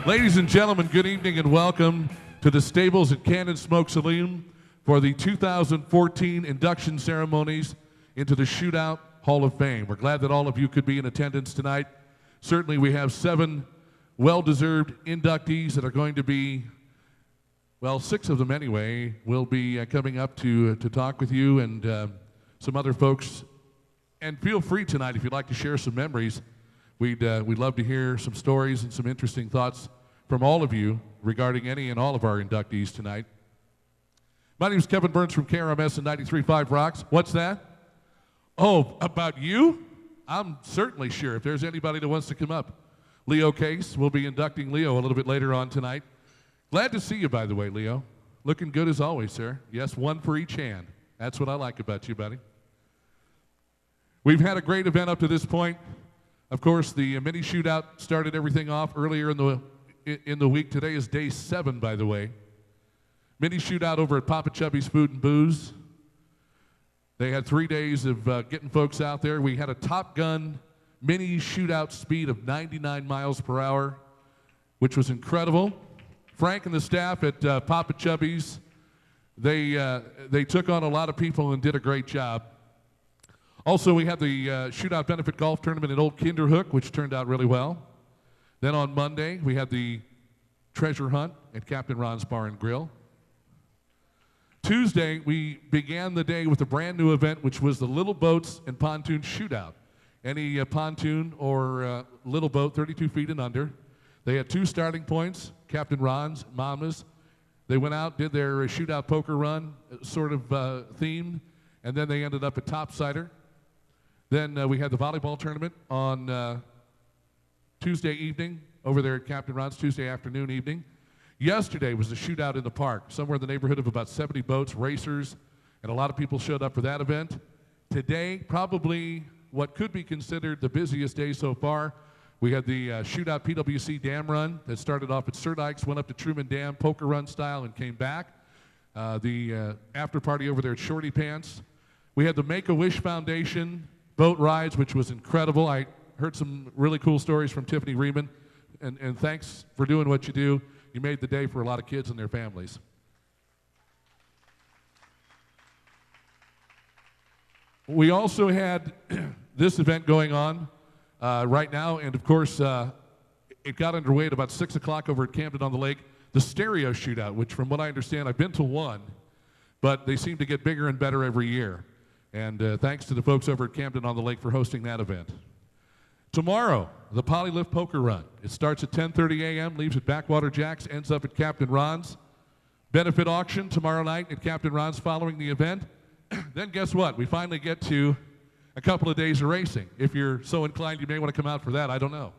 Ladies and gentlemen, good evening and welcome to the Stables at Cannon Smoke Saloon for the 2014 induction ceremonies into the Shootout Hall of Fame. We're glad that all of you could be in attendance tonight. Certainly we have 7 well-deserved inductees that are going to be, well, 6 of them anyway, will be coming up to talk with you and some other folks. And feel free tonight if you'd like to share some memories. We'd love to hear some stories and some interesting thoughts from all of you regarding any and all of our inductees tonight. My name is Kevin Burns from KRMS and 93.5 Rocks. What's that? Oh, about you? I'm certainly sure if there's anybody that wants to come up. Leo Case, we'll be inducting Leo a little bit later on tonight. Glad to see you, by the way, Leo. Looking good as always, sir. Yes, 1 for each hand. That's what I like about you, buddy. We've had a great event up to this point. Of course, the mini shootout started everything off earlier in the week. Today is day 7, by the way. Mini shootout over at Papa Chubby's Food and Booze. They had 3 days of getting folks out there. We had a Top Gun mini shootout speed of 99 miles per hour, which was incredible. Frank and the staff at Papa Chubby's, they took on a lot of people and did a great job. Also, we had the Shootout Benefit Golf Tournament at Old Kinderhook, which turned out really well. Then on Monday, we had the Treasure Hunt at Captain Ron's Bar and Grill. Tuesday, we began the day with a brand new event, which was the Little Boats and Pontoon Shootout. Any pontoon or little boat, 32 feet and under. They had 2 starting points, Captain Ron's, Mama's. They went out, did their shootout poker run, sort of themed, and then they ended up at Topsider. Then we had the volleyball tournament on Tuesday evening over there at Captain Ron's, Tuesday afternoon evening. Yesterday was the shootout in the park, somewhere in the neighborhood of about 70 boats, racers, and a lot of people showed up for that event. Today, probably what could be considered the busiest day so far. We had the Shootout PWC Dam Run that started off at Sir Dykes, went up to Truman Dam, poker run style, and came back. The after party over there at Shorty Pants. We had the Make-A-Wish Foundation boat rides, which was incredible. I heard some really cool stories from Tiffany Riemann, and thanks for doing what you do. You made the day for a lot of kids and their families. We also had this event going on right now, and of course, it got underway at about 6 o'clock over at Camden on the Lake, the Stereo Shootout, which from what I understand, I've been to one, but they seem to get bigger and better every year. And thanks to the folks over at Camden on the Lake for hosting that event. Tomorrow, the Polylift Poker Run. It starts at 10:30 a.m., leaves at Backwater Jacks, ends up at Captain Ron's. Benefit auction tomorrow night at Captain Ron's following the event. Then guess what? We finally get to a couple of days of racing. If you're so inclined, you may want to come out for that. I don't know.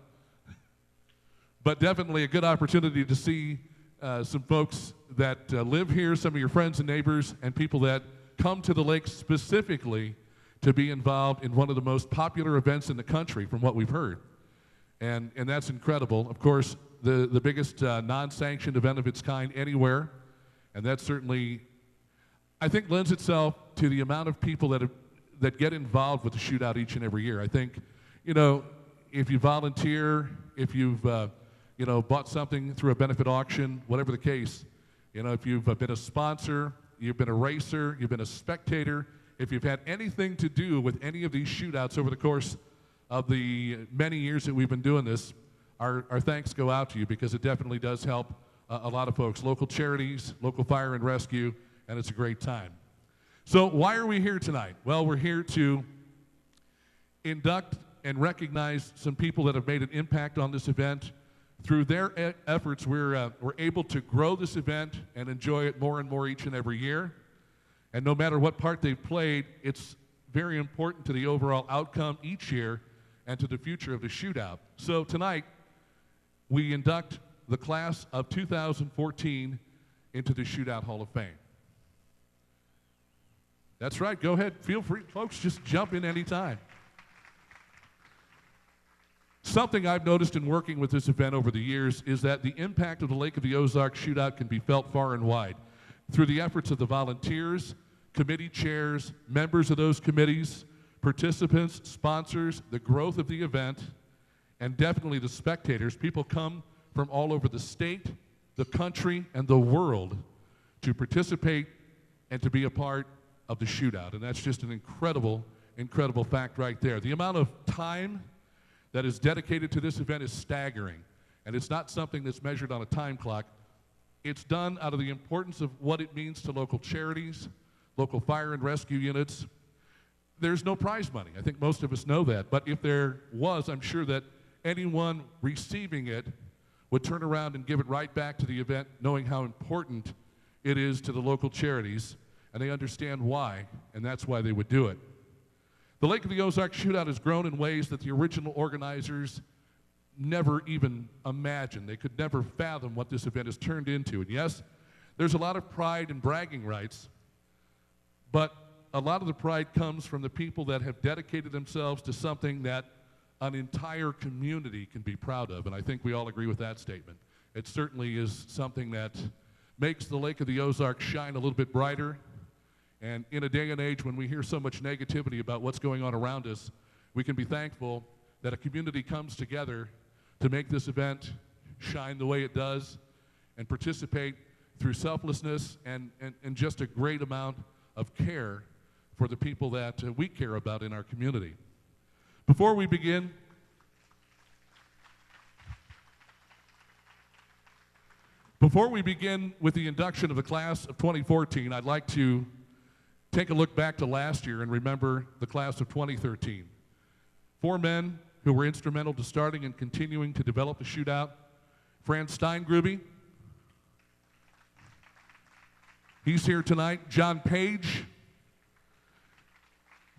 But definitely a good opportunity to see some folks that live here, some of your friends and neighbors, and people that come to the lake specifically to be involved in one of the most popular events in the country, from what we've heard. And that's incredible. Of course, the biggest non-sanctioned event of its kind anywhere. And that certainly, I think, lends itself to the amount of people that get involved with the shootout each and every year. I think, you know, if you volunteer, if you've, bought something through a benefit auction, whatever the case, if you've been a sponsor, you've been a racer, you've been a spectator, if you've had anything to do with any of these shootouts over the course of the many years that we've been doing this, our thanks go out to you, because it definitely does help a lot of folks, local charities, local fire and rescue, and it's a great time. So why are we here tonight? Well, we're here to induct and recognize some people that have made an impact on this event. Through their efforts, we're able to grow this event and enjoy it more and more each and every year. And no matter what part they've played, it's very important to the overall outcome each year and to the future of the shootout. So tonight, we induct the class of 2014 into the Shootout Hall of Fame. That's right, go ahead, feel free, folks, just jump in anytime. Something I've noticed in working with this event over the years is that the impact of the Lake of the Ozarks Shootout can be felt far and wide through the efforts of the volunteers, committee chairs, members of those committees, participants, sponsors, the growth of the event, and definitely the spectators. People come from all over the state, the country, and the world to participate and to be a part of the shootout. And that's just an incredible, incredible fact right there. The amount of time that is dedicated to this event is staggering. And it's not something that's measured on a time clock. It's done out of the importance of what it means to local charities, local fire and rescue units. There's no prize money. I think most of us know that. But if there was, I'm sure that anyone receiving it would turn around and give it right back to the event, knowing how important it is to the local charities, and they understand why, and that's why they would do it. The Lake of the Ozarks Shootout has grown in ways that the original organizers never even imagined. They could never fathom what this event has turned into. And yes, there's a lot of pride and bragging rights, but a lot of the pride comes from the people that have dedicated themselves to something that an entire community can be proud of, and I think we all agree with that statement. It certainly is something that makes the Lake of the Ozarks shine a little bit brighter, and in a day and age when we hear so much negativity about what's going on around us, we can be thankful that a community comes together to make this event shine the way it does and participate through selflessness and just a great amount of care for the people that we care about in our community. Before we begin, with the induction of the class of 2014, I'd like to take a look back to last year and remember the class of 2013. 4 men who were instrumental to starting and continuing to develop the shootout. Franz Steingruby, he's here tonight. John Page,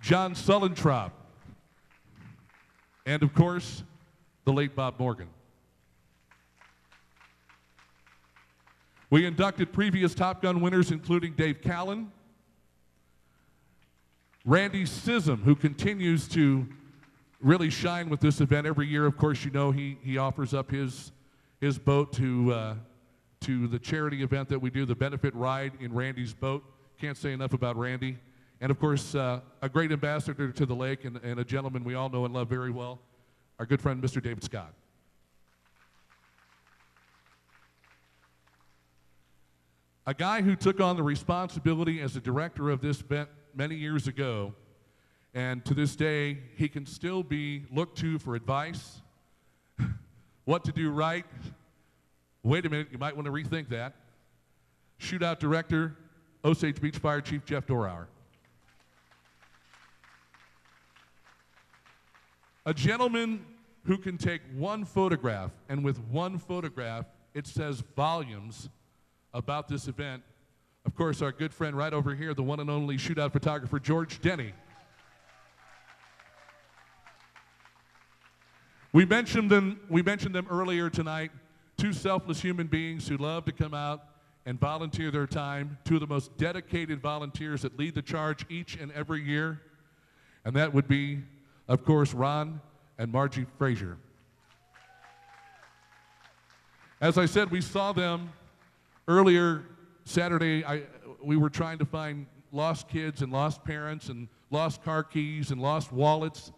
John Sullentrop, and of course, the late Bob Morgan. We inducted previous Top Gun winners, including Dave Callan, Randy Sism, who continues to really shine with this event every year. Of course, you know he offers up his boat to the charity event that we do, the benefit ride in Randy's boat. Can't say enough about Randy. And of course, a great ambassador to the lake and a gentleman we all know and love very well, our good friend, Mr. David Scott. A guy who took on the responsibility as the director of this event many years ago, and to this day, he can still be looked to for advice, what to do right. Wait a minute, you might want to rethink that. Shootout director, Osage Beach Fire Chief Jeff Dorauer. A gentleman who can take one photograph, and with one photograph, it says volumes about this event. Of course, our good friend right over here, the one and only shootout photographer, George Denny. We mentioned them earlier tonight, 2 selfless human beings who love to come out and volunteer their time, 2 of the most dedicated volunteers that lead the charge each and every year, and that would be, of course, Ron and Margie Frazier. As I said, we saw them earlier Saturday. We were trying to find lost kids and lost parents and lost car keys and lost wallets,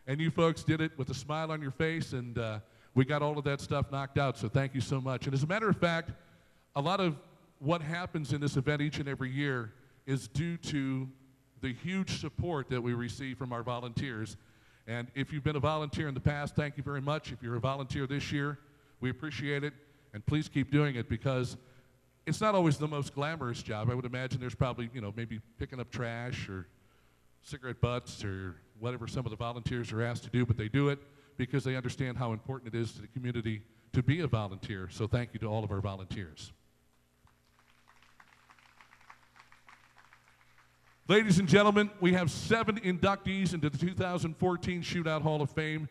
and you folks did it with a smile on your face, and we got all of that stuff knocked out, so thank you so much. And as a matter of fact, a lot of what happens in this event each and every year is due to the huge support that we receive from our volunteers. And if you've been a volunteer in the past, thank you very much. If you're a volunteer this year, we appreciate it, and please keep doing it, because it's not always the most glamorous job. I would imagine there's probably, maybe picking up trash or cigarette butts or whatever some of the volunteers are asked to do, but they do it because they understand how important it is to the community to be a volunteer. So thank you to all of our volunteers. Ladies and gentlemen, we have 7 inductees into the 2014 Shootout Hall of Fame,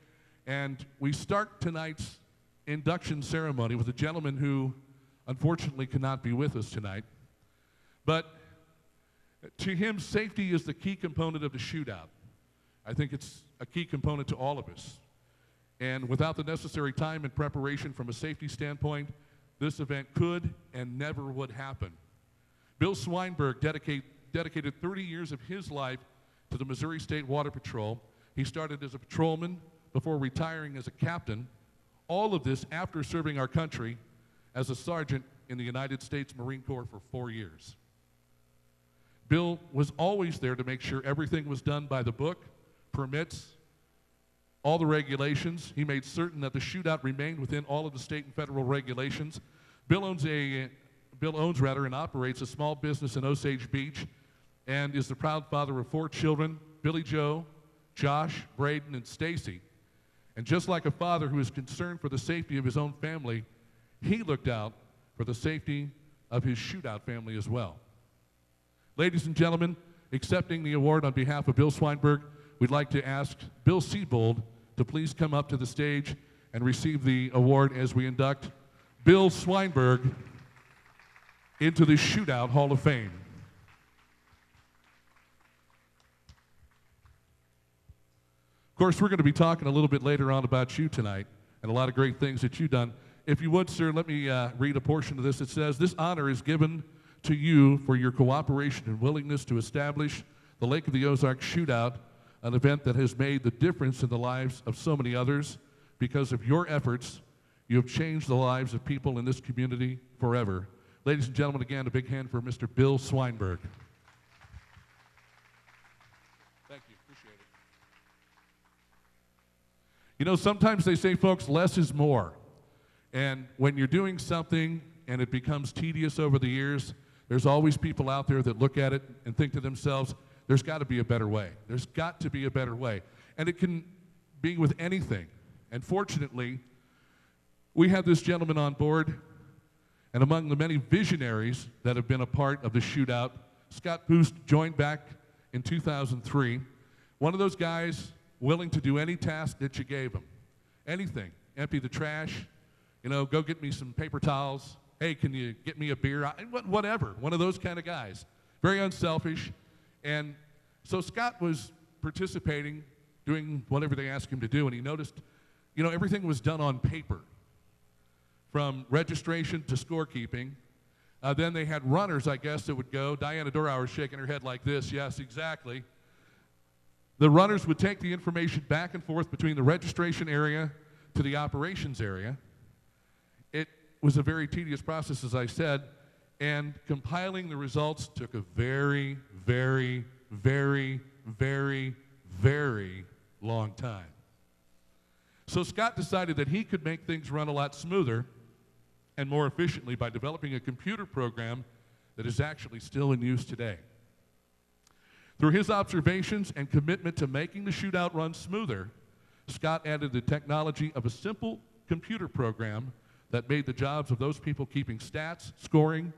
and we start tonight's induction ceremony with a gentleman who unfortunately cannot be with us tonight. But to him, safety is the key component of the shootout. I think it's a key component to all of us. And without the necessary time and preparation from a safety standpoint, this event could and never would happen. Bill Swineburg dedicated 30 years of his life to the Missouri State Water Patrol. He started as a patrolman before retiring as a captain, All of this after serving our country as a sergeant in the United States Marine Corps for 4 years. Bill was always there to make sure everything was done by the book, permits, all the regulations. He made certain that the shootout remained within all of the state and federal regulations. Bill owns and operates a small business in Osage Beach and is the proud father of 4 children, Billy Joe, Josh, Braden, and Stacy. And just like a father who is concerned for the safety of his own family, he looked out for the safety of his shootout family as well. Ladies and gentlemen, accepting the award on behalf of Bill Swineburg, we'd like to ask Bill Seebold to please come up to the stage and receive the award as we induct Bill Swineburg into the Shootout Hall of Fame. Of course, we're going to be talking a little bit later on about you tonight and a lot of great things that you've done. If you would, sir, let me read a portion of this. It says, "This honor is given to you for your cooperation and willingness to establish the Lake of the Ozarks Shootout, an event that has made the difference in the lives of so many others. Because of your efforts, you have changed the lives of people in this community forever." Ladies and gentlemen, again, a big hand for Mr. Bill Swineburg. Thank you. Appreciate it. You know, sometimes they say, folks, less is more. And when you're doing something and it becomes tedious over the years, there's always people out there that look at it and think to themselves, there's got to be a better way. There's got to be a better way. And it can be with anything. And fortunately, we have this gentleman on board, and among the many visionaries that have been a part of the shootout, Scott Boost joined back in 2003. One of those guys willing to do any task that you gave him. Anything. Empty the trash, you know, go get me some paper towels. Hey, can you get me a beer? Whatever. One of those kind of guys. Very unselfish. And so Scott was participating, doing whatever they asked him to do, and he noticed, you know, everything was done on paper, from registration to scorekeeping. Then they had runners, I guess, that would go. Diana Dorauer shaking her head like this. Yes, exactly. The runners would take the information back and forth between the registration area to the operations area. It was a very tedious process, as I said, and compiling the results took a very, very, very, very, very long time. So Scott decided that he could make things run a lot smoother and more efficiently by developing a computer program that is actually still in use today. Through his observations and commitment to making the shootout run smoother, Scott added the technology of a simple computer program that made the jobs of those people keeping stats, scoring,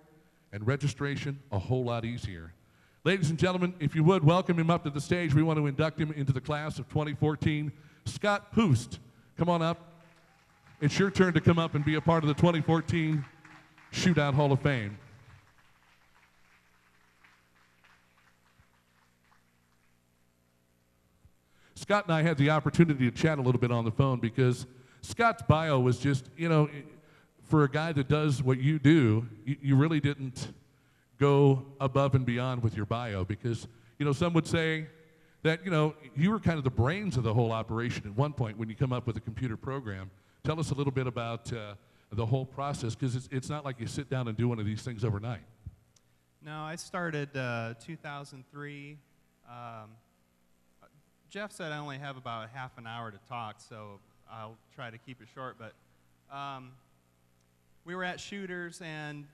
and registration a whole lot easier. Ladies and gentlemen, if you would, welcome him up to the stage. We want to induct him into the class of 2014. Scott Boost, come on up. It's your turn to come up and be a part of the 2014 Shootout Hall of Fame. Scott and I had the opportunity to chat a little bit on the phone because Scott's bio was just, you know, for a guy that does what you do, you really didn't go above and beyond with your bio because, you know, some would say that, you know, you were kind of the brains of the whole operation at one point when you come up with a computer program. Tell us a little bit about the whole process because it's not like you sit down and do one of these things overnight. No, I started 2003. Jeff said I only have about half an hour to talk, so I'll try to keep it short. But we were at Shooters, and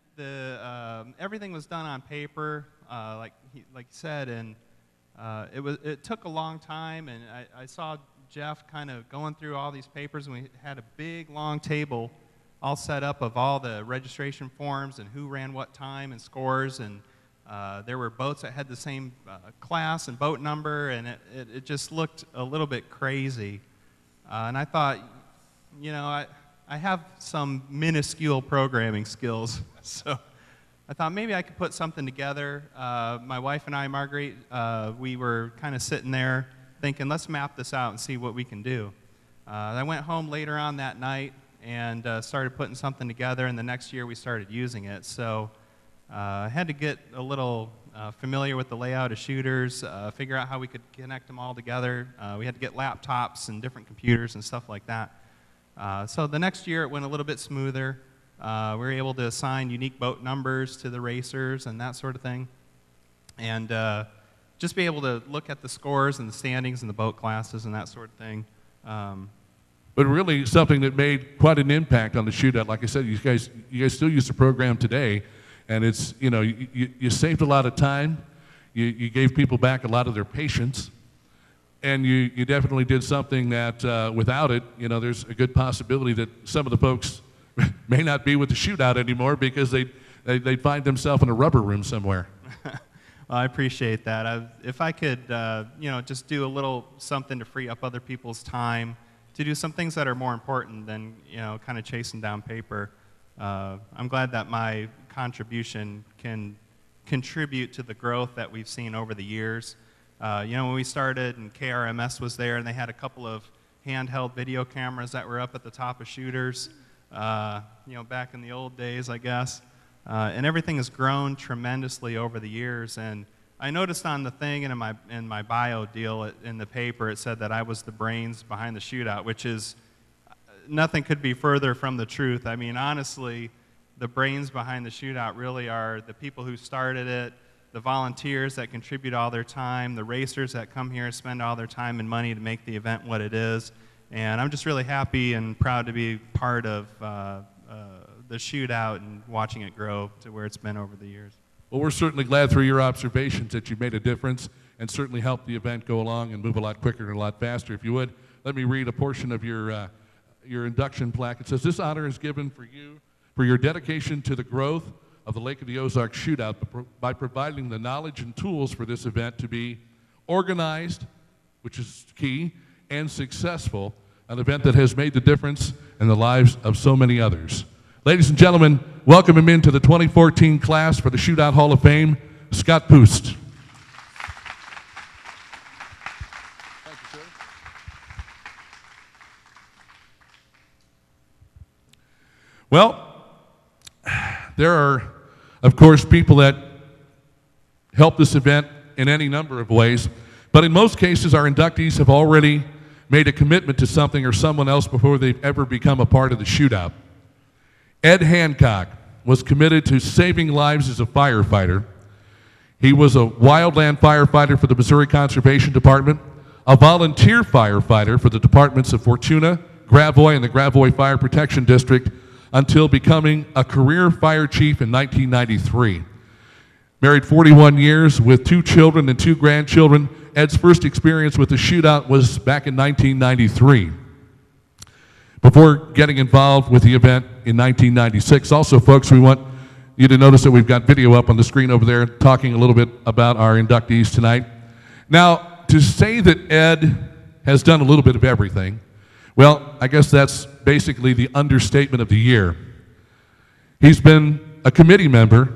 everything was done on paper, like he said, and it took a long time. And I saw Jeff kind of going through all these papers, and we had a big, long table all set up of all the registration forms and who ran what time and scores, and there were boats that had the same class and boat number, and it just looked a little bit crazy. And I thought, you know, I have some minuscule programming skills, so I thought maybe I could put something together. My wife and I, Marguerite, we were kind of sitting there thinking, let's map this out and see what we can do. I went home later on that night and started putting something together, and the next year we started using it. So I had to get a little familiar with the layout of Shooters, figure out how we could connect them all together. We had to get laptops and different computers and stuff like that. So the next year it went a little bit smoother. We were able to assign unique boat numbers to the racers and that sort of thing. And just be able to look at the scores and the standings and the boat classes and that sort of thing. But really something that made quite an impact on the shootout. Like I said, you guys still use the program today, and it's, you know, you saved a lot of time. You gave people back a lot of their patience, and you definitely did something that without it, you know, there's a good possibility that some of the folks may not be with the shootout anymore because they'd find themselves in a rubber room somewhere. Well, I appreciate that. If I could, you know, just do a little something to free up other people's time, to do some things that are more important than, you know, kind of chasing down paper. I'm glad that my contribution can contribute to the growth that we've seen over the years. You know, when we started and KRMS was there and they had a couple of handheld video cameras that were up at the top of shooters, you know, back in the old days, I guess. And everything has grown tremendously over the years. And I noticed on the thing and in my bio deal in the paper, it said that I was the brains behind the shootout, which is, nothing could be further from the truth. I mean, honestly, the brains behind the shootout really are the people who started it, the volunteers that contribute all their time, the racers that come here and spend all their time and money to make the event what it is. And I'm just really happy and proud to be part of the shootout and watching it grow to where it's been over the years. Well, we're certainly glad through your observations that you made a difference and certainly helped the event go along and move a lot quicker and a lot faster. If you would, let me read a portion of your induction plaque. It says, "This honor is given for you for your dedication to the growth of the Lake of the Ozarks Shootout by providing the knowledge and tools for this event to be organized," which is key, "and successful, an event that has made the difference in the lives of so many others." Ladies and gentlemen, welcome him into the 2014 class for the Shootout Hall of Fame, Scott Poost. Thank you, sir. Well, there are, of course, people that help this event in any number of ways, but in most cases, our inductees have already made a commitment to something or someone else before they've ever become a part of the shootout. Ed Hancock was committed to saving lives as a firefighter. He was a wildland firefighter for the Missouri Conservation Department, a volunteer firefighter for the departments of Fortuna, Gravois, and the Gravois Fire Protection District until becoming a career fire chief in 1993. Married 41 years with 2 children and 2 grandchildren, Ed's first experience with the shootout was back in 1993. Before getting involved with the event in 1996, also, folks, we want you to notice that we've got video up on the screen over there talking a little bit about our inductees tonight. Now, to say that Ed has done a little bit of everything, well, I guess that's basically the understatement of the year. He's been a committee member.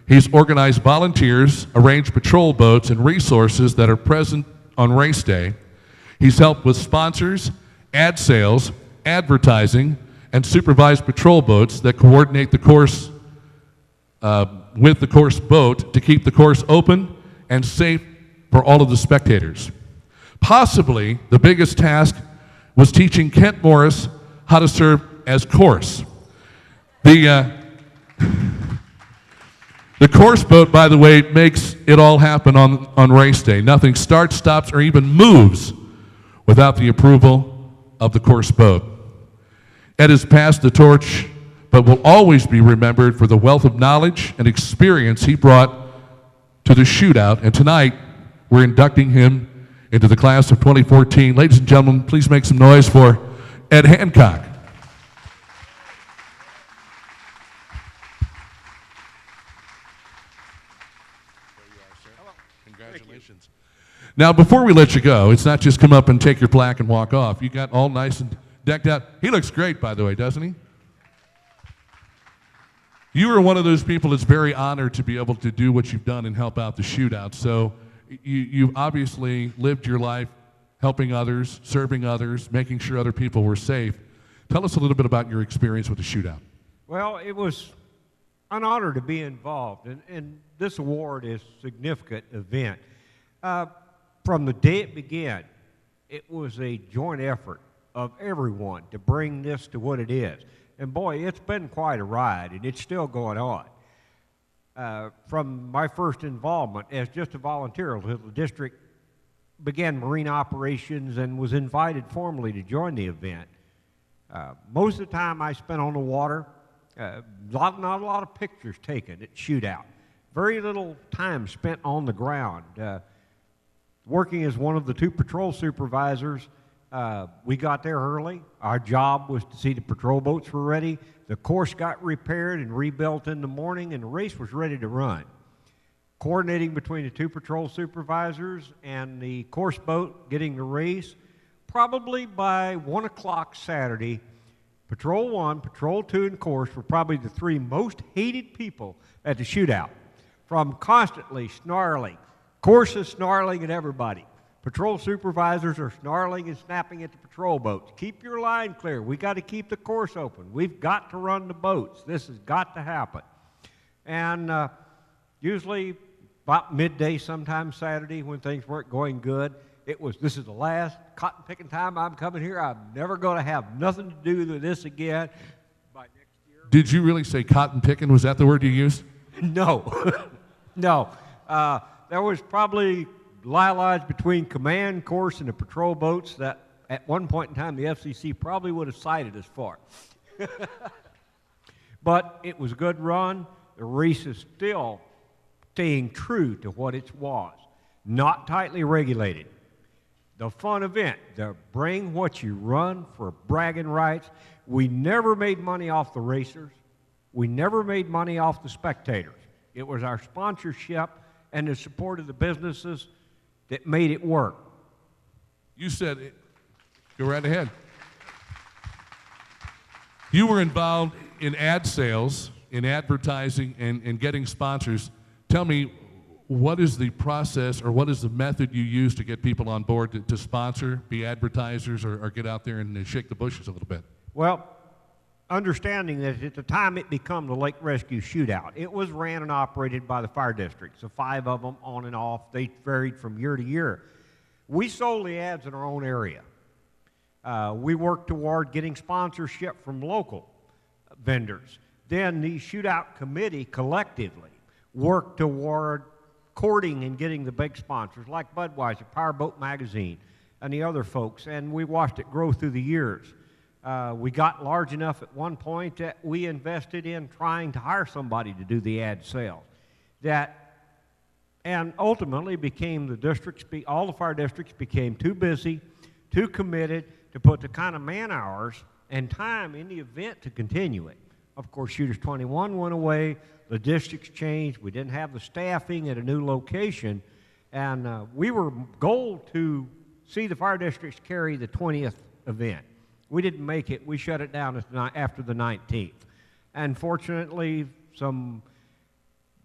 He's organized volunteers, arranged patrol boats and resources that are present on race day. He's helped with sponsors, ad sales, advertising, and supervised patrol boats that coordinate the course with the course boat to keep the course open and safe for all of the spectators. Possibly the biggest task was teaching Kent Morris how to serve as course. The course boat, by the way, makes it all happen on race day. Nothing starts, stops, or even moves without the approval of the course boat. Ed has passed the torch, but will always be remembered for the wealth of knowledge and experience he brought to the shootout. And tonight, we're inducting him into the class of 2014. Ladies and gentlemen, please make some noise for Ed Hancock. Congratulations. Now, before we let you go, it's not just come up and take your plaque and walk off. You got all nice and decked out. He looks great, by the way, doesn't he? You are one of those people that's very honored to be able to do what you've done and help out the shootout. So you've obviously lived your life helping others, serving others, making sure other people were safe. Tell us a little bit about your experience with the shootout. Well, it was an honor to be involved, and this award is a significant event. From the day it began, it was a joint effort of everyone to bring this to what it is. And boy, it's been quite a ride, and it's still going on. From my first involvement as just a volunteer until the district began marine operations and was invited formally to join the event, most of the time I spent on the water, not a lot of pictures taken at Shootout. Very little time spent on the ground. Working as one of the 2 patrol supervisors, we got there early. Our job was to see the patrol boats were ready. The course got repaired and rebuilt in the morning, and the race was ready to run. Coordinating between the 2 patrol supervisors and the course boat getting the race, probably by 1 o'clock Saturday, Patrol 1, Patrol 2, and course were probably the 3 most hated people at the Shootout, from constantly snarling. Course is snarling at everybody. Patrol supervisors are snarling and snapping at the patrol boats. Keep your line clear. We got to keep the course open. We've got to run the boats. This has got to happen. And usually about midday, sometime Saturday, when things weren't going good, this is the last cotton picking time I'm coming here. I'm never going to have nothing to do with this again. By next year. Did you really say cotton picking? Was that the word you used? No. No. There was probably lines between command, course, and the patrol boats that at one point in time the FCC probably would have cited us for. But it was a good run. The race is still staying true to what it was. Not tightly regulated. The fun event, the bring what you run for bragging rights. We never made money off the racers. We never made money off the spectators. It was our sponsorship and the support of the businesses that made it work. You said it. Go right ahead. You were involved in ad sales, in advertising, and getting sponsors. Tell me, what is the process or what is the method you use to get people on board to sponsor, be advertisers, or get out there and shake the bushes a little bit? Well, understanding that at the time it became the Lake Rescue Shootout, it was ran and operated by the fire districts, so 5 of them on and off. They varied from year to year. We sold the ads in our own area. We worked toward getting sponsorship from local vendors. Then the Shootout Committee collectively worked toward courting and getting the big sponsors like Budweiser, Powerboat Magazine, and the other folks, and we watched it grow through the years. We got large enough at one point that we invested in trying to hire somebody to do the ad sales. And ultimately became the districts, all the fire districts became too busy, too committed to put the kind of man hours and time in the event to continue it. Of course, Shooters 21 went away, the districts changed, we didn't have the staffing at a new location, and we were goal to see the fire districts carry the 20th event. We didn't make it. We shut it down after the 19th. And fortunately, some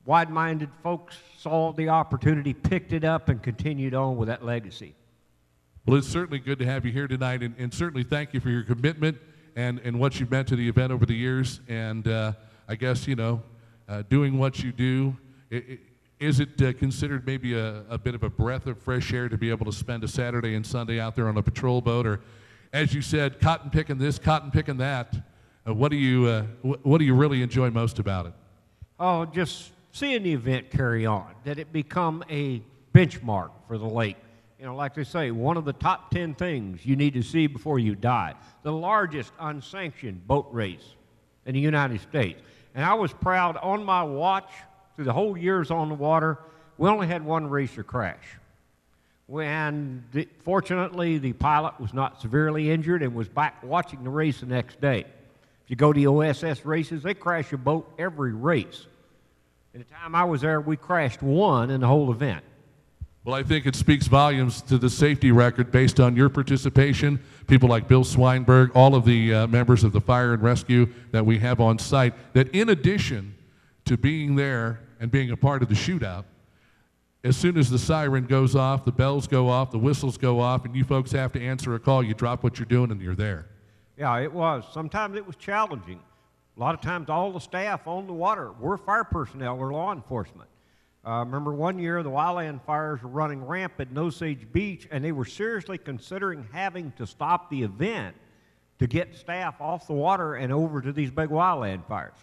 wide-minded folks saw the opportunity, picked it up, and continued on with that legacy. Well, it's certainly good to have you here tonight, and certainly thank you for your commitment and what you've meant to the event over the years. And I guess, doing what you do, is it considered maybe a bit of a breath of fresh air to be able to spend a Saturday and Sunday out there on a patrol boat, or as you said, cotton picking this, cotton picking that? What do you really enjoy most about it? Oh, just seeing the event carry on, that it become a benchmark for the lake. Like they say, one of the top 10 things you need to see before you die. The largest unsanctioned boat race in the United States. And I was proud on my watch through the whole years on the water, we only had one racer crash. Fortunately, the pilot was not severely injured and was back watching the race the next day. If you go to the OSS races, they crash a boat every race. At the time I was there, we crashed one in the whole event. Well, I think it speaks volumes to the safety record based on your participation, people like Bill Swineburg, all of the members of the fire and rescue that we have on site, that in addition to being there and being a part of the shootout, as soon as the siren goes off, the bells go off, the whistles go off, and you folks have to answer a call, you drop what you're doing and you're there. Yeah, it was. Sometimes it was challenging. A lot of times all the staff on the water were fire personnel or law enforcement. Remember one year the wildland fires were running rampant in Osage Beach, and they were seriously considering having to stop the event to get staff off the water and over to these big wildland fires.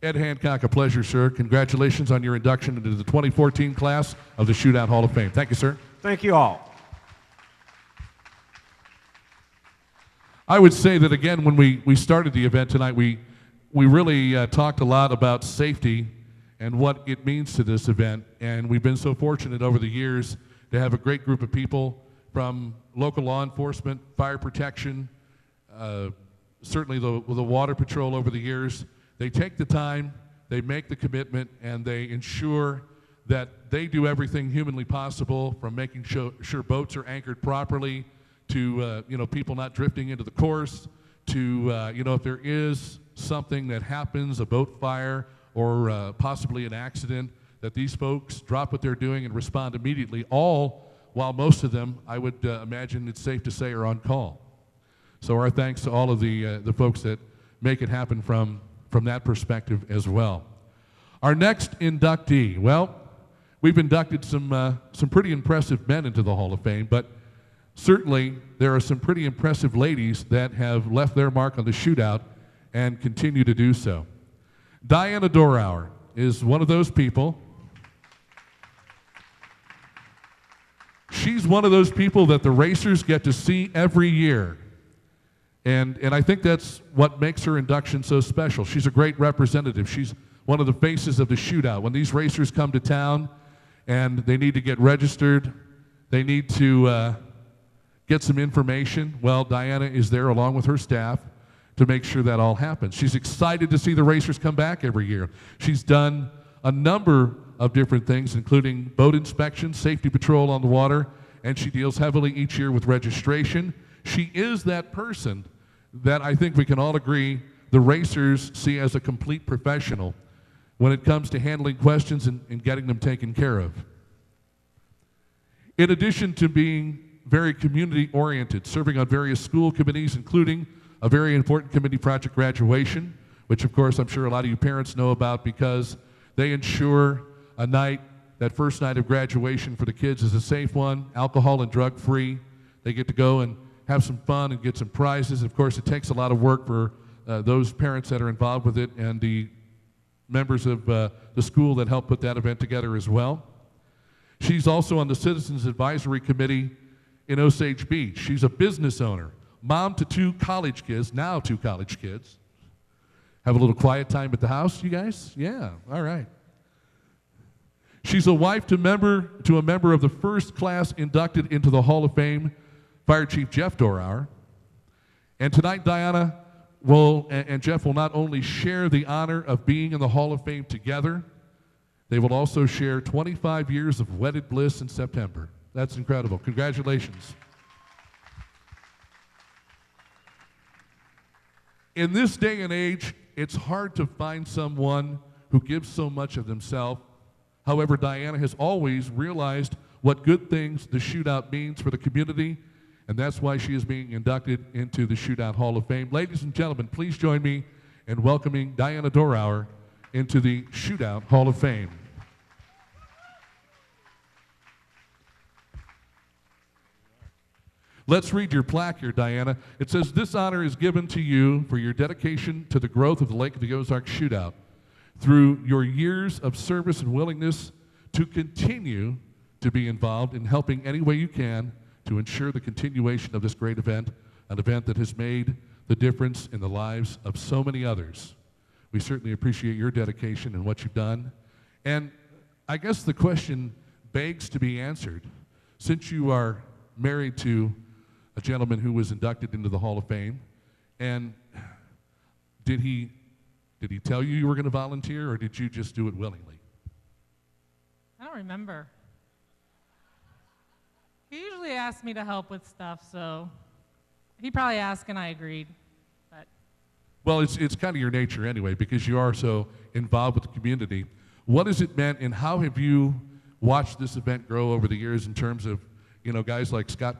Ed Hancock, a pleasure, sir. Congratulations on your induction into the 2014 class of the Shootout Hall of Fame. Thank you, sir. Thank you all. I would say that, again, when we started the event tonight, we really talked a lot about safety and what it means to this event. And we've been so fortunate over the years to have a great group of people from local law enforcement, fire protection, certainly the water patrol over the years. They take the time, they make the commitment, and they ensure that they do everything humanly possible, from making sure boats are anchored properly to people not drifting into the course, to if there is something that happens, a boat fire or possibly an accident, that these folks drop what they're doing and respond immediately, all while most of them, I would imagine it's safe to say, are on call. So our thanks to all of the folks that make it happen from that perspective as well. Our next inductee, well, we've inducted some pretty impressive men into the Hall of Fame, but certainly there are some pretty impressive ladies that have left their mark on the Shootout and continue to do so. Diana Dorauer is one of those people. She's one of those people that the racers get to see every year. And I think that's what makes her induction so special. She's a great representative. She's one of the faces of the Shootout. When these racers come to town and they need to get registered, they need to get some information, well, Diana is there along with her staff to make sure that all happens. She's excited to see the racers come back every year. She's done a number of different things, including boat inspections, safety patrol on the water, and she deals heavily each year with registration. She is that person that I think we can all agree the racers see as a complete professional when it comes to handling questions and getting them taken care of. In addition to being very community-oriented, serving on various school committees, including a very important committee, Project Graduation, which of course I'm sure a lot of you parents know about because they ensure a night, that first night of graduation for the kids, is a safe one, alcohol and drug-free. They get to go and have some fun and get some prizes. Of course, it takes a lot of work for those parents that are involved with it and the members of the school that help put that event together as well. She's also on the Citizens Advisory Committee in Osage Beach. She's a business owner, mom to two college kids, now two college kids. Have a little quiet time at the house, you guys? Yeah, all right. She's a wife to a member of the first class inducted into the Hall of Fame, Fire Chief Jeff Dorauer. And tonight, Diana and Jeff will not only share the honor of being in the Hall of Fame together, they will also share 25 years of wedded bliss in September. That's incredible. Congratulations. In this day and age, it's hard to find someone who gives so much of themselves. However, Diana has always realized what good things the Shootout means for the community, and that's why she is being inducted into the Shootout Hall of Fame. Ladies and gentlemen, please join me in welcoming Diana Dorauer into the Shootout Hall of Fame. Let's read your plaque here, Diana. It says, "This honor is given to you for your dedication to the growth of the Lake of the Ozarks Shootout. Through your years of service and willingness to continue to be involved in helping any way you can to ensure the continuation of this great event, an event that has made the difference in the lives of so many others. We certainly appreciate your dedication and what you've done." And I guess the question begs to be answered. Since you are married to a gentleman who was inducted into the Hall of Fame, and did he tell you were going to volunteer, or did you just do it willingly? I don't remember. He usually asks me to help with stuff, so he probably asked and I agreed. But Well, it's kind of your nature anyway, because you are so involved with the community. What has it meant, and how have you watched this event grow over the years in terms of, guys like Scott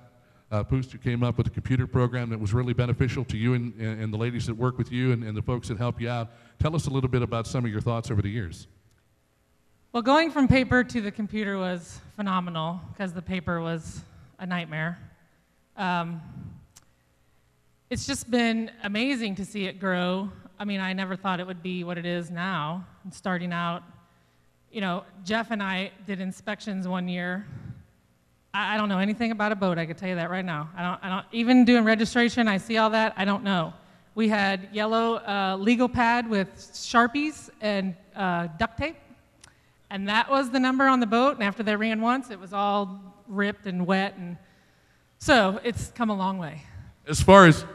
Poost, who came up with a computer program that was really beneficial to you and the ladies that work with you and the folks that help you out. Tell us a little bit about some of your thoughts over the years. Well, going from paper to the computer was phenomenal because the paper was a nightmare. It's just been amazing to see it grow. I mean, I never thought it would be what it is now. And starting out, you know, Jeff and I did inspections one year. I don't know anything about a boat, I can tell you that right now. I don't even doing registration, I see all that, I don't know. We had yellow legal pad with Sharpies and duct tape, and that was the number on the boat, and after they ran once, it was all ripped and wet, and so it's come a long way. As far as,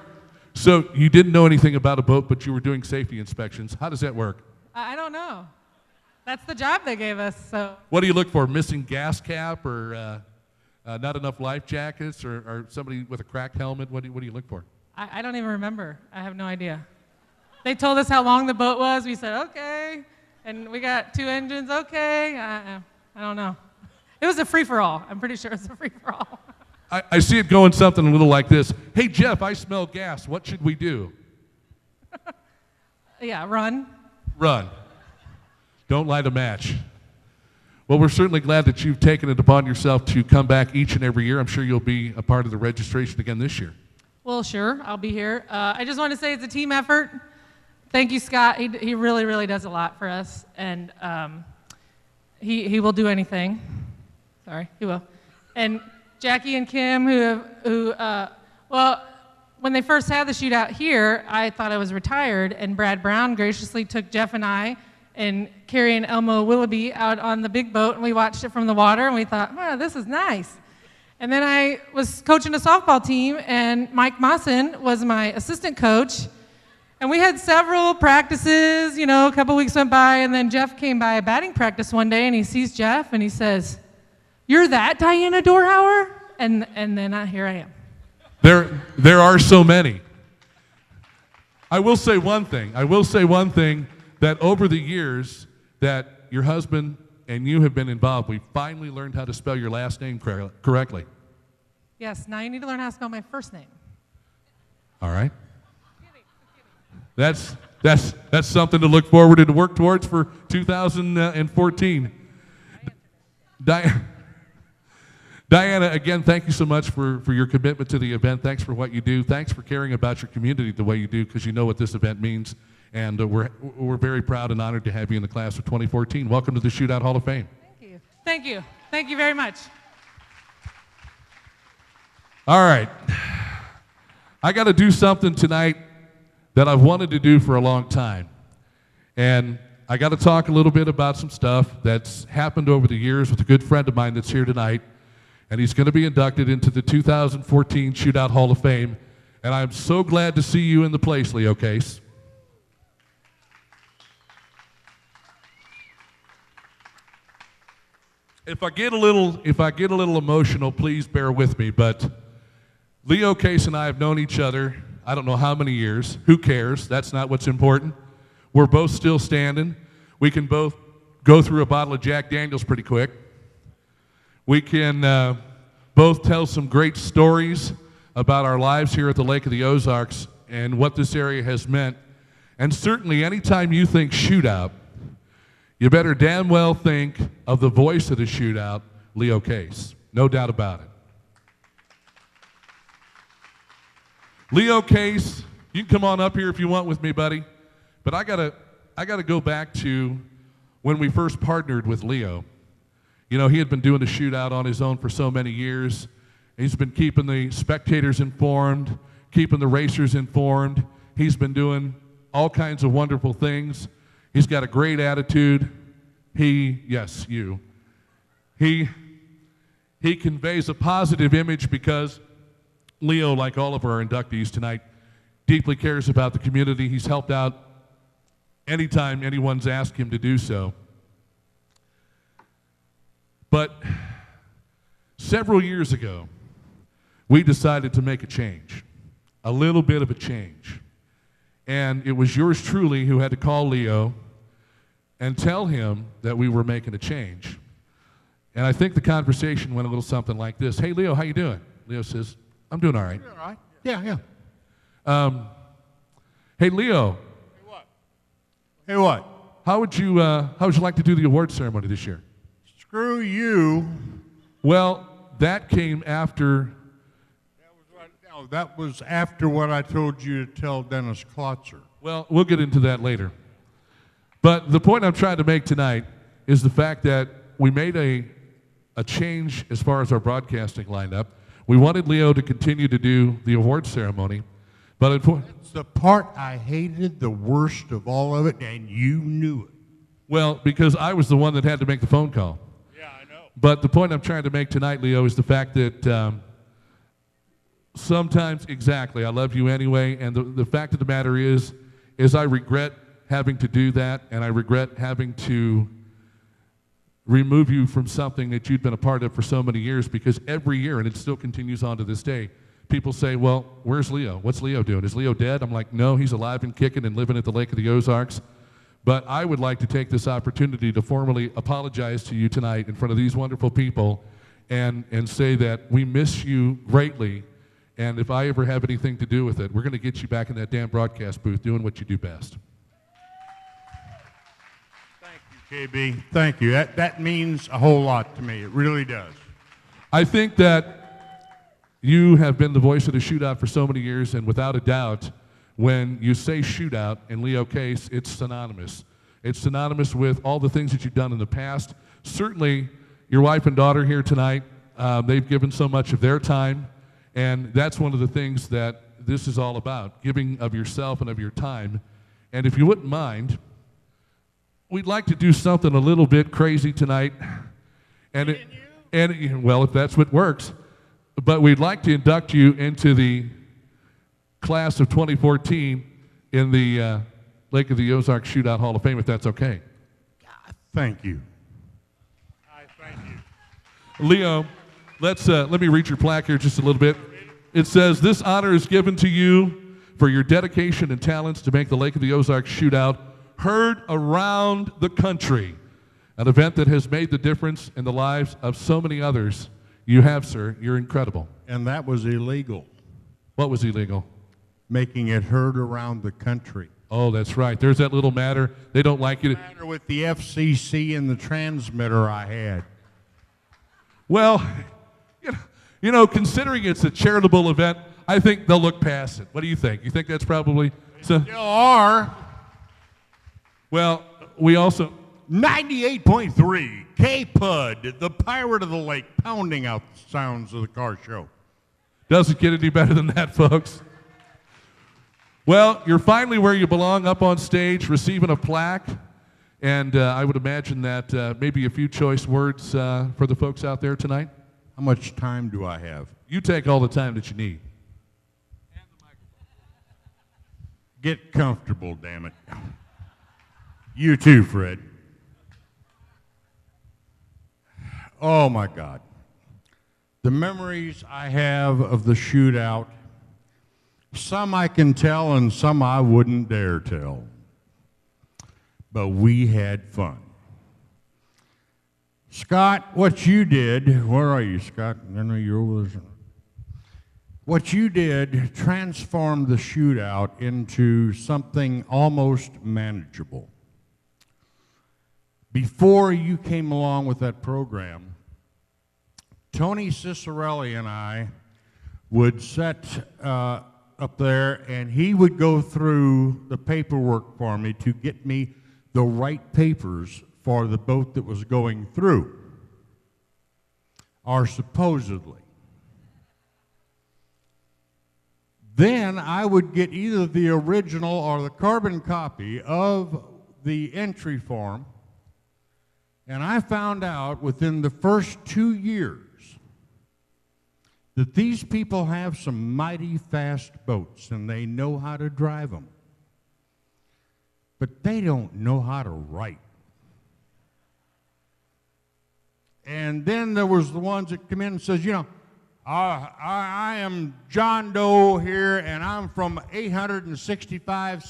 so you didn't know anything about a boat, but you were doing safety inspections. How does that work? I don't know. That's the job they gave us, so. What do you look for, missing gas cap or not enough life jackets or somebody with a cracked helmet? What do you look for? I don't even remember. I have no idea. They told us how long the boat was. We said, okay. And we got 2 engines, okay. I don't know. It was a free-for-all. I'm pretty sure it was a free-for-all. I see it going something a little like this. Hey, Jeff, I smell gas. What should we do? Yeah, run. Run. Don't light a match. Well, we're certainly glad that you've taken it upon yourself to come back each and every year. I'm sure you'll be a part of the registration again this year. Well, sure, I'll be here. I just want to say it's a team effort. Thank you, Scott. He really, really does a lot for us, and he will do anything. Sorry, he will. And Jackie and Kim, well, when they first had the shootout here, I thought I was retired, and Brad Brown graciously took Jeff and I and Carrie and Elmo Willoughby out on the big boat, and we watched it from the water, and we thought, oh, this is nice. And then I was coaching a softball team, and Mike Mawson was my assistant coach. And we had several practices, you know, a couple weeks went by, and then Jeff came by a batting practice one day, and he sees Jeff, and he says, "You're that Diana Dorhauer?" And then here I am. There are so many. I will say one thing, that over the years that your husband and you have been involved, we finally learned how to spell your last name correctly. Yes, now you need to learn how to spell my first name. All right. That's something to look forward to work towards for 2014. Diana, again, thank you so much for your commitment to the event. Thanks for what you do. Thanks for caring about your community the way you do, because you know what this event means. And we're very proud and honored to have you in the class of 2014. Welcome to the Shootout Hall of Fame. Thank you. Thank you. Thank you very much. All right. I got to do something tonight that I've wanted to do for a long time. And I got to talk a little bit about some stuff that's happened over the years with a good friend of mine that's here tonight. And he's going to be inducted into the 2014 Shootout Hall of Fame. And I'm so glad to see you in the place, Leo Case. If I get a little emotional, please bear with me, but Leo Case and I have known each other, I don't know how many years. Who cares? That's not what's important. We're both still standing. We can both go through a bottle of Jack Daniels pretty quick. We can both tell some great stories about our lives here at the Lake of the Ozarks and what this area has meant. And certainly anytime you think shootout, you better damn well think of the voice of the shootout, Leo Case. No doubt about it. Leo Case, you can come on up here if you want with me, buddy. But I gotta go back to when we first partnered with Leo. You know, he had been doing the shootout on his own for so many years. He's been keeping the spectators informed, keeping the racers informed. He's been doing all kinds of wonderful things. He's got a great attitude. He conveys a positive image because Leo, like all of our inductees tonight, deeply cares about the community. He's helped out anytime anyone's asked him to do so. But several years ago, we decided to make a change, a little bit of a change. And it was yours truly who had to call Leo and tell him that we were making a change. And I think the conversation went a little something like this. Hey, Leo, how you doing? Leo says, I'm doing all right. You're doing all right? Yeah. Hey, Leo. Hey, what? how would you like to do the award ceremony this year? Screw you. Well, that came after. That was after what I told you to tell Dennis Klotzer. Well, we'll get into that later. But the point I'm trying to make tonight is the fact that we made a change as far as our broadcasting lineup. We wanted Leo to continue to do the award ceremony, but that's the part I hated the worst of all of it, and you knew it. Well, because I was the one that had to make the phone call. Yeah, I know. But the point I'm trying to make tonight, Leo, is the fact that sometimes, exactly, I love you anyway, and the fact of the matter is I regret having to do that, and I regret having to remove you from something that you'd been a part of for so many years, because every year, and it still continues on to this day, people say, well, where's Leo? What's Leo doing? Is Leo dead? I'm like, no, he's alive and kicking and living at the Lake of the Ozarks. But I would like to take this opportunity to formally apologize to you tonight in front of these wonderful people and say that we miss you greatly, and if I ever have anything to do with it, we're going to get you back in that damn broadcast booth doing what you do best. KB, thank you. That means a whole lot to me. It really does. I think that you have been the voice of the Shootout for so many years, and without a doubt, when you say Shootout in Leo Case, it's synonymous. It's synonymous with all the things that you've done in the past. Certainly, your wife and daughter here tonight, they've given so much of their time, and that's one of the things that this is all about, giving of yourself and of your time. And if you wouldn't mind, we'd like to do something a little bit crazy tonight, and well, if that's what works, but we'd like to induct you into the class of 2014 in the Lake of the Ozarks Shootout Hall of Fame, if that's okay. Thank you. Thank you. Leo, let me read your plaque here just a little bit. It says, "This honor is given to you for your dedication and talents to make the Lake of the Ozarks Shootout heard around the country, an event that has made the difference in the lives of so many others. You have, sir. You're incredible." And that was illegal. What was illegal? Making it heard around the country. Oh, that's right. There's that little matter. They don't like it. Matter with the FCC and the transmitter I had. Well, you know, considering it's a charitable event, I think they'll look past it. What do you think? You think that's probably... Still are. Well, we also... 98.3, K-Pud, the pirate of the lake, pounding out the sounds of the car show. Doesn't get any better than that, folks. Well, you're finally where you belong, up on stage, receiving a plaque. And I would imagine that maybe a few choice words for the folks out there tonight. How much time do I have? You take all the time that you need. And the microphone. Get comfortable, damn it. You too, Fred. Oh, my God. The memories I have of the shootout, some I can tell and some I wouldn't dare tell. But we had fun. Scott, what you did, where are you, Scott? I know you're over there. What you did transformed the shootout into something almost manageable. Before you came along with that program, Tony Cicerelli and I would sit up there, and he would go through the paperwork for me to get me the right papers for the boat that was going through, or supposedly. Then I would get either the original or the carbon copy of the entry form, and I found out within the first 2 years that these people have some mighty fast boats and they know how to drive them. But they don't know how to write. And then there was the ones that come in and says, you know, I am John Doe here, and I'm from 865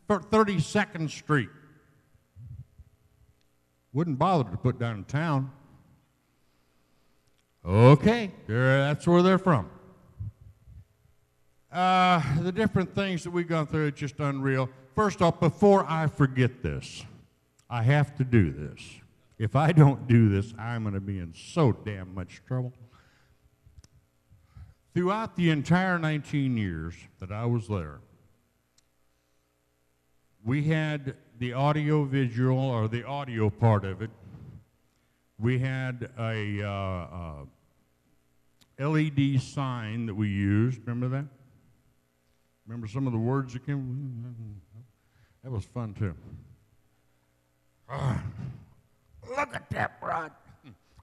32nd Street. Wouldn't bother to put down in town. Okay, that's where they're from. The different things that we've gone through are just unreal. First off, before I forget this, I have to do this. If I don't do this, I'm going to be in so damn much trouble. Throughout the entire 19 years that I was there, we had the audio-visual, or the audio part of it. We had a LED sign that we used. Remember that? Remember some of the words that came? That was fun, too. Look at that, Rod.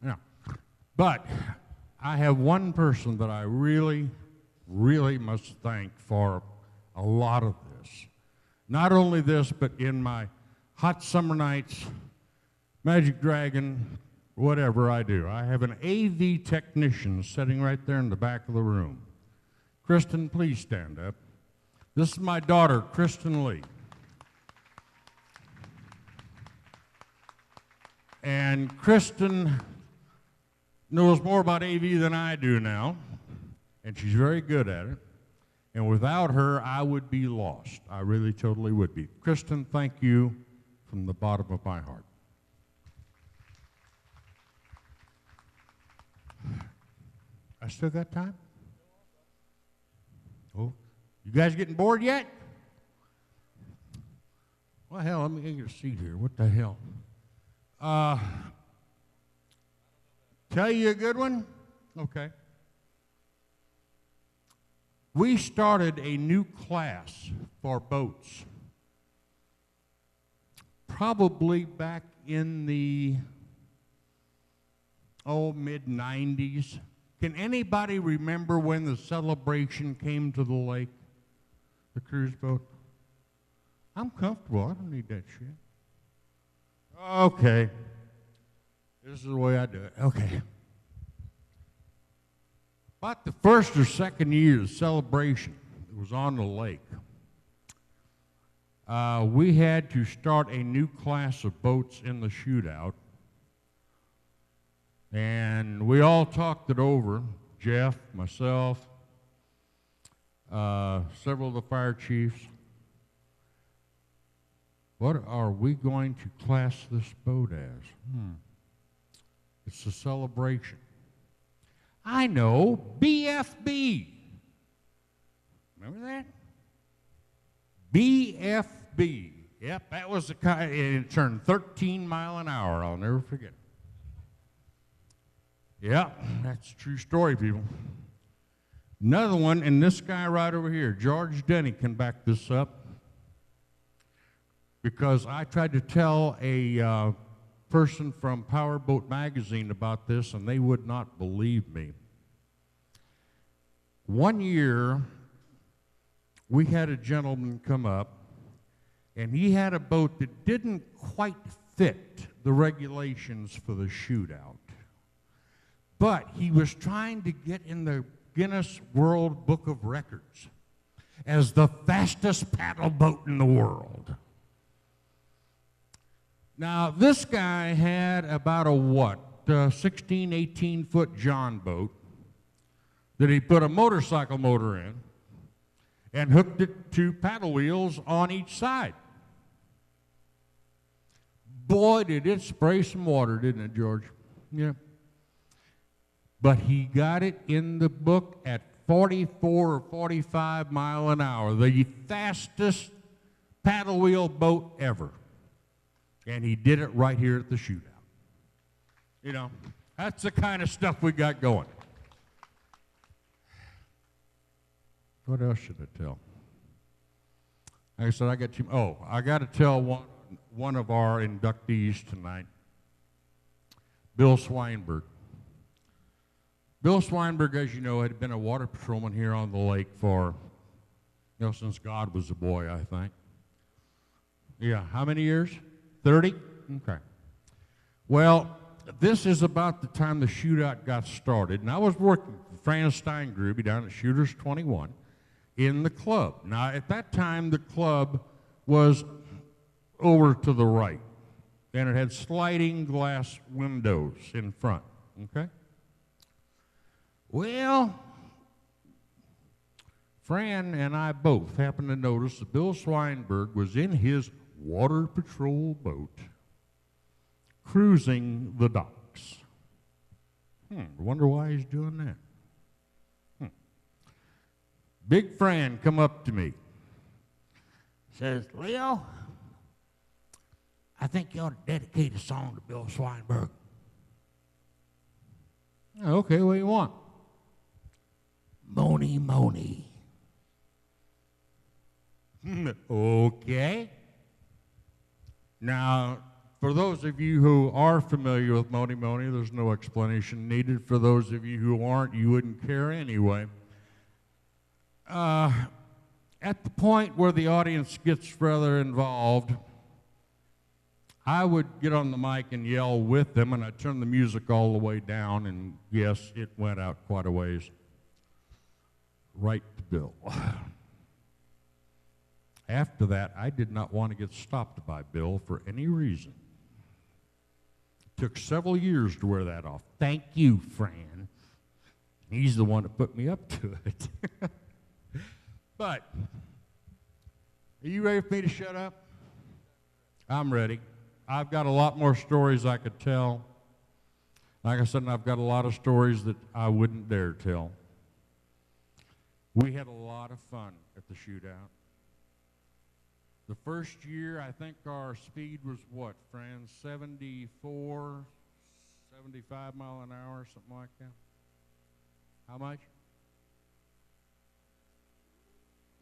Yeah. But I have one person that I really, really must thank for a lot of this. Not only this, but in my hot summer nights, Magic Dragon, whatever I do. I have an AV technician sitting right there in the back of the room. Kristen, please stand up. This is my daughter, Kristen Lee. And Kristen knows more about AV than I do now, and she's very good at it. And without her, I would be lost. I really totally would be. Kristen, thank you from the bottom of my heart. I still got time? Oh, you guys getting bored yet? Well, hell, let me get a seat here. What the hell? Tell you a good one? Okay. We started a new class for boats, probably back in the, mid-90s. Can anybody remember when the Celebration came to the lake, the cruise boat? I'm comfortable. I don't need that shit. Okay. This is the way I do it. Okay. About the first or second year of Celebration, it was on the lake. We had to start a new class of boats in the Shootout. And we all talked it over, Jeff, myself, several of the fire chiefs. What are we going to class this boat as? It's a Celebration. I know, BFB. Remember that? BFB. Yep, that was the kind, it turned 13 miles an hour. I'll never forget. Yeah, that's a true story, people. Another one, and this guy right over here, George Denny, can back this up, because I tried to tell a person from Powerboat Magazine about this, and they would not believe me. One year, we had a gentleman come up, and he had a boat that didn't quite fit the regulations for the Shootout. But he was trying to get in the Guinness World Book of Records as the fastest paddle boat in the world. Now, this guy had about a 16, 18-foot John boat that he put a motorcycle motor in and hooked it to paddle wheels on each side. Boy, did it spray some water, didn't it, George? Yeah. But he got it in the book at 44 or 45 miles an hour, the fastest paddle wheel boat ever. And he did it right here at the Shootout. You know, that's the kind of stuff we got going. What else should I tell? Like I said, I got to tell one of our inductees tonight, Bill Swineburg. Bill Swineburg, as you know, had been a water patrolman here on the lake for, since God was a boy, I think. Yeah, how many years? 30? Okay. Well, this is about the time the Shootout got started, and I was working with Fran Steingruby down at Shooters 21 in the club. Now, at that time, the club was over to the right, and it had sliding glass windows in front, okay? Well, Fran and I both happened to notice that Bill Swineburg was in his water patrol boat cruising the docks. I wonder why he's doing that. Big Fran come up to me. Says, Leo, I think you ought to dedicate a song to Bill Swineburg. Okay, what do you want? Moni Moni. Okay. Now, for those of you who are familiar with Moni Moni, there's no explanation needed. For those of you who aren't, you wouldn't care anyway. At the point where the audience gets rather involved, I would get on the mic and yell with them, and I'd turn the music all the way down, and yes, it went out quite a ways. Right to Bill. After that, I did not want to get stopped by Bill for any reason. It took several years to wear that off. Thank you, Fran. He's the one that put me up to it. But, are you ready for me to shut up? I'm ready. I've got a lot more stories I could tell. Like I said, I've got a lot of stories that I wouldn't dare tell. We had a lot of fun at the shootout. The first year, I think our speed was what, Fran? 74, 75 mile an hour, something like that. How much?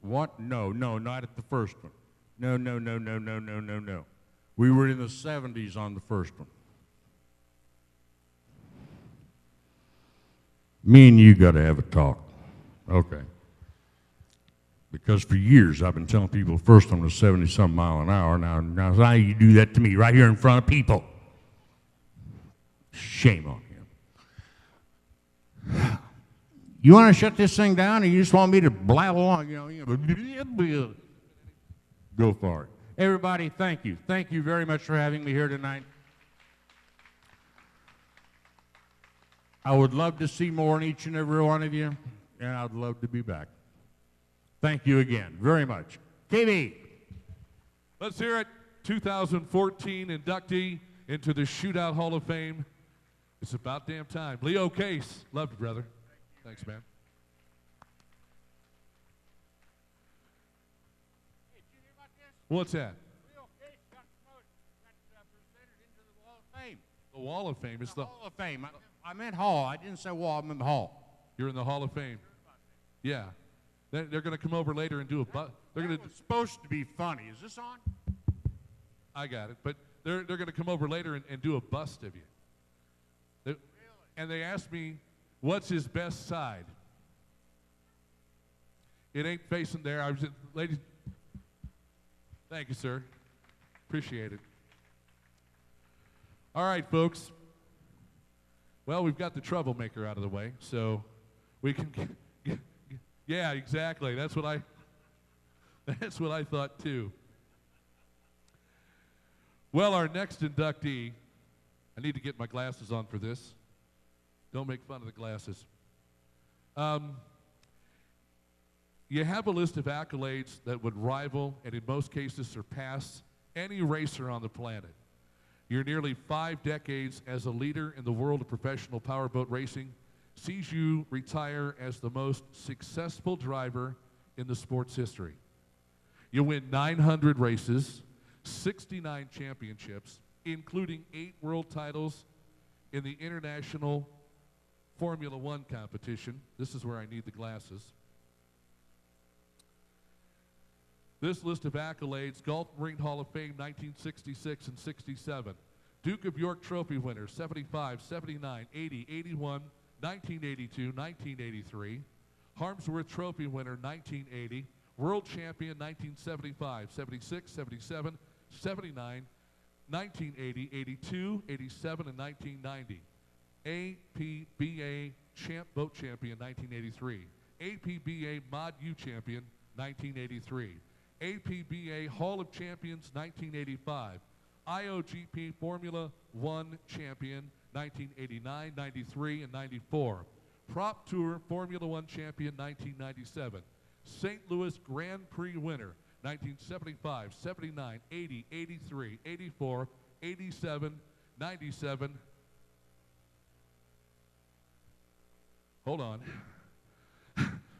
What? No, not at the first one. No. We were in the 70s on the first one. Me and you got to have a talk. Okay. Because for years I've been telling people the first one was 70-some mile an hour. Now you do that to me right here in front of people. Shame on you. You want to shut this thing down, or you just want me to blab along? Go for it. Everybody, thank you. Thank you very much for having me here tonight. I would love to see more in each and every one of you, and I'd love to be back. Thank you again very much. TV. Let's hear it. 2014 inductee into the Shootout Hall of Fame. It's about damn time. Leo Case. Love you, brother. Thanks, man. Hey, did you hear about this? What's that? Leo Case got promoted, got presented into the Wall of Fame. The Wall of Fame. It's the Hall of Fame. I meant hall. I didn't say wall. I meant hall. You're in the Hall of Fame. Yeah. They're going to come over later and do a they're going to. It's supposed to be funny. Is this on? I got it. But they're going to come over later and do a bust of you. Really? And they asked me, what's his best side? It ain't facing there. I was just, ladies. Thank you, sir. Appreciate it. All right, folks. Well, we've got the troublemaker out of the way, so we can. Yeah, exactly. That's what I thought too. Well, our next inductee. I need to get my glasses on for this. Don't make fun of the glasses. You have a list of accolades that would rival, and in most cases surpass, any racer on the planet. Your nearly 5 decades as a leader in the world of professional powerboat racing sees you retire as the most successful driver in the sport's history. You win 900 races, 69 championships, including 8 world titles in the International Formula One competition. This is where I need the glasses. This list of accolades: Gulf Marine Hall of Fame 1966 and 67, Duke of York Trophy winner 75, 79, 80, 81, 1982, 1983, Harmsworth Trophy winner 1980, World Champion 1975, 76, 77, 79, 1980, 82, 87, and 1990. APBA Boat Champion 1983, APBA Mod U Champion 1983, APBA Hall of Champions 1985, IOGP Formula One Champion 1989, 93, and 94, Prop Tour Formula One Champion 1997, St. Louis Grand Prix winner 1975, 79, 80, 83, 84, 87, 97. Hold on.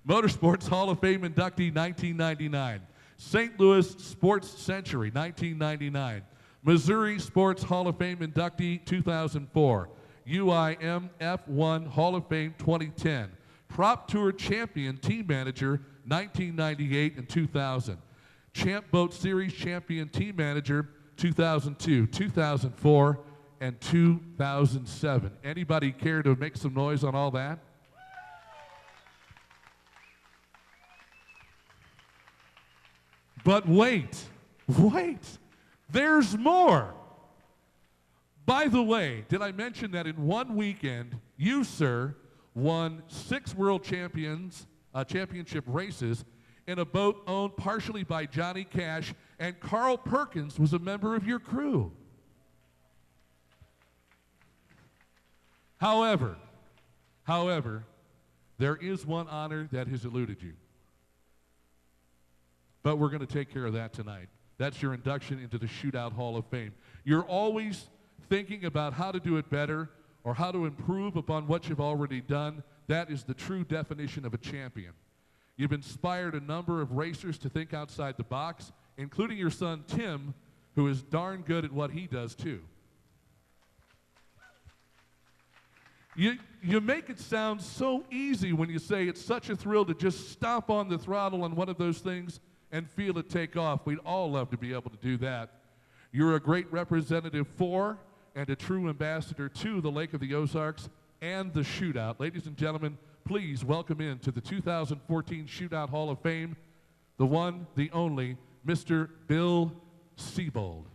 Motorsports Hall of Fame inductee, 1999. St. Louis Sports Century, 1999. Missouri Sports Hall of Fame inductee, 2004. UIM F1 Hall of Fame, 2010. Prop Tour Champion Team Manager, 1998 and 2000. Champ Boat Series Champion Team Manager, 2002, 2004, and 2007. Anybody care to make some noise on all that? But wait, there's more. By the way, did I mention that in one weekend, you, sir, won 6 world championship races in a boat owned partially by Johnny Cash, and Carl Perkins was a member of your crew. However, there is one honor that has eluded you. But we're going to take care of that tonight. That's your induction into the Shootout Hall of Fame. You're always thinking about how to do it better or how to improve upon what you've already done. That is the true definition of a champion. You've inspired a number of racers to think outside the box, including your son, Tim, who is darn good at what he does, too. You make it sound so easy when you say it's such a thrill to just stomp on the throttle on one of those things and feel it take off. We'd all love to be able to do that. You're a great representative for and a true ambassador to the Lake of the Ozarks and the Shootout. Ladies and gentlemen, please welcome in to the 2014 Shootout Hall of Fame, the one, the only, Mr. Bill Seebold.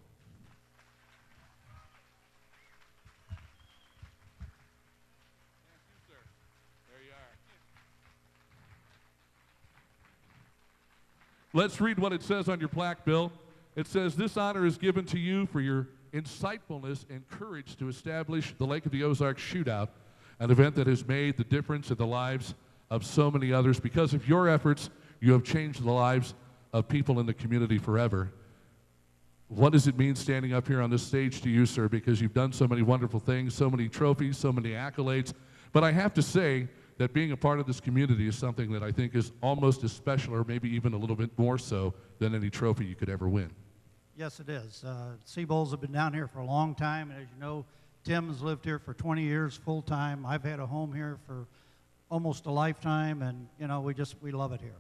Let's read what it says on your plaque, Bill. It says, "This honor is given to you for your insightfulness and courage to establish the Lake of the Ozarks Shootout, an event that has made the difference in the lives of so many others. Because of your efforts, you have changed the lives of people in the community forever." What does it mean standing up here on this stage to you, sir? Because you've done so many wonderful things, so many trophies, so many accolades. But I have to say that being a part of this community is something that I think is almost as special, or maybe even a little bit more so, than any trophy you could ever win. Yes, it is. Seabolds have been down here for a long time, and as you know, Tim's lived here for 20 years full-time. I've had a home here for almost a lifetime, and, you know, we love it here.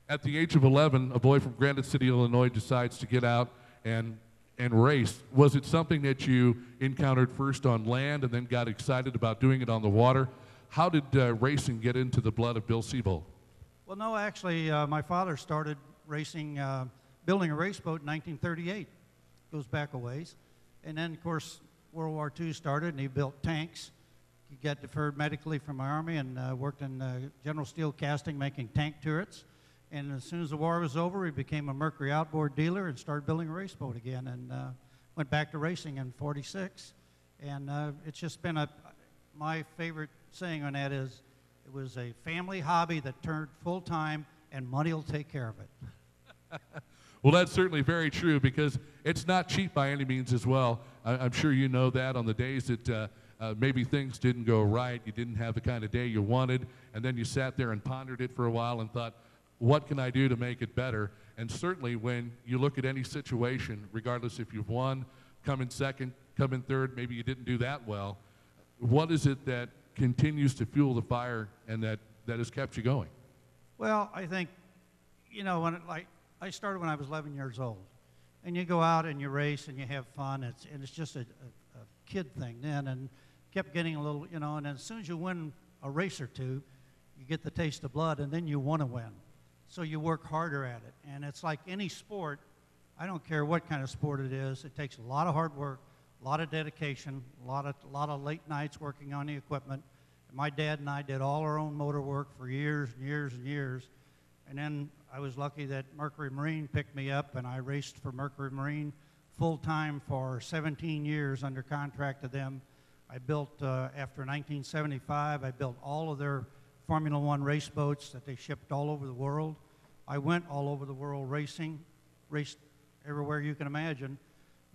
At the age of 11, a boy from Granite City, Illinois, decides to get out and race. Was it something that you encountered first on land and then got excited about doing it on the water? How did racing get into the blood of Bill Seebold? Well, no, actually, my father started racing, building a race boat in 1938. Goes back a ways. And then, of course, World War II started, and he built tanks. He got deferred medically from my Army and worked in General Steel Casting, making tank turrets. And as soon as the war was over, he became a Mercury outboard dealer and started building a race boat again, and went back to racing in '46. And it's just been my favorite saying on that is, it was a family hobby that turned full-time, and money will take care of it. Well, that's certainly very true, because it's not cheap by any means as well. I'm sure you know that on the days that maybe things didn't go right, you didn't have the kind of day you wanted, and then you sat there and pondered it for a while and thought, what can I do to make it better? And certainly when you look at any situation, regardless if you've won, come in second, come in third, maybe you didn't do that well, what is it that continues to fuel the fire and that has kept you going? Well, I think, you know, I started when I was 11 years old. And you go out and you race and you have fun. It's just a kid thing then, and kept getting a little, you know, and as soon as you win a race or two, you get the taste of blood, and then you want to win. So you work harder at it. And it's like any sport. I don't care what kind of sport it is. It takes a lot of hard work, a lot of dedication, a lot of late nights working on the equipment. And my dad and I did all our own motor work for years and years and years. And then I was lucky that Mercury Marine picked me up, and I raced for Mercury Marine full-time for 17 years under contract to them. I built, after 1975, I built all of their Formula One race boats that they shipped all over the world. I went all over the world racing, raced everywhere you can imagine,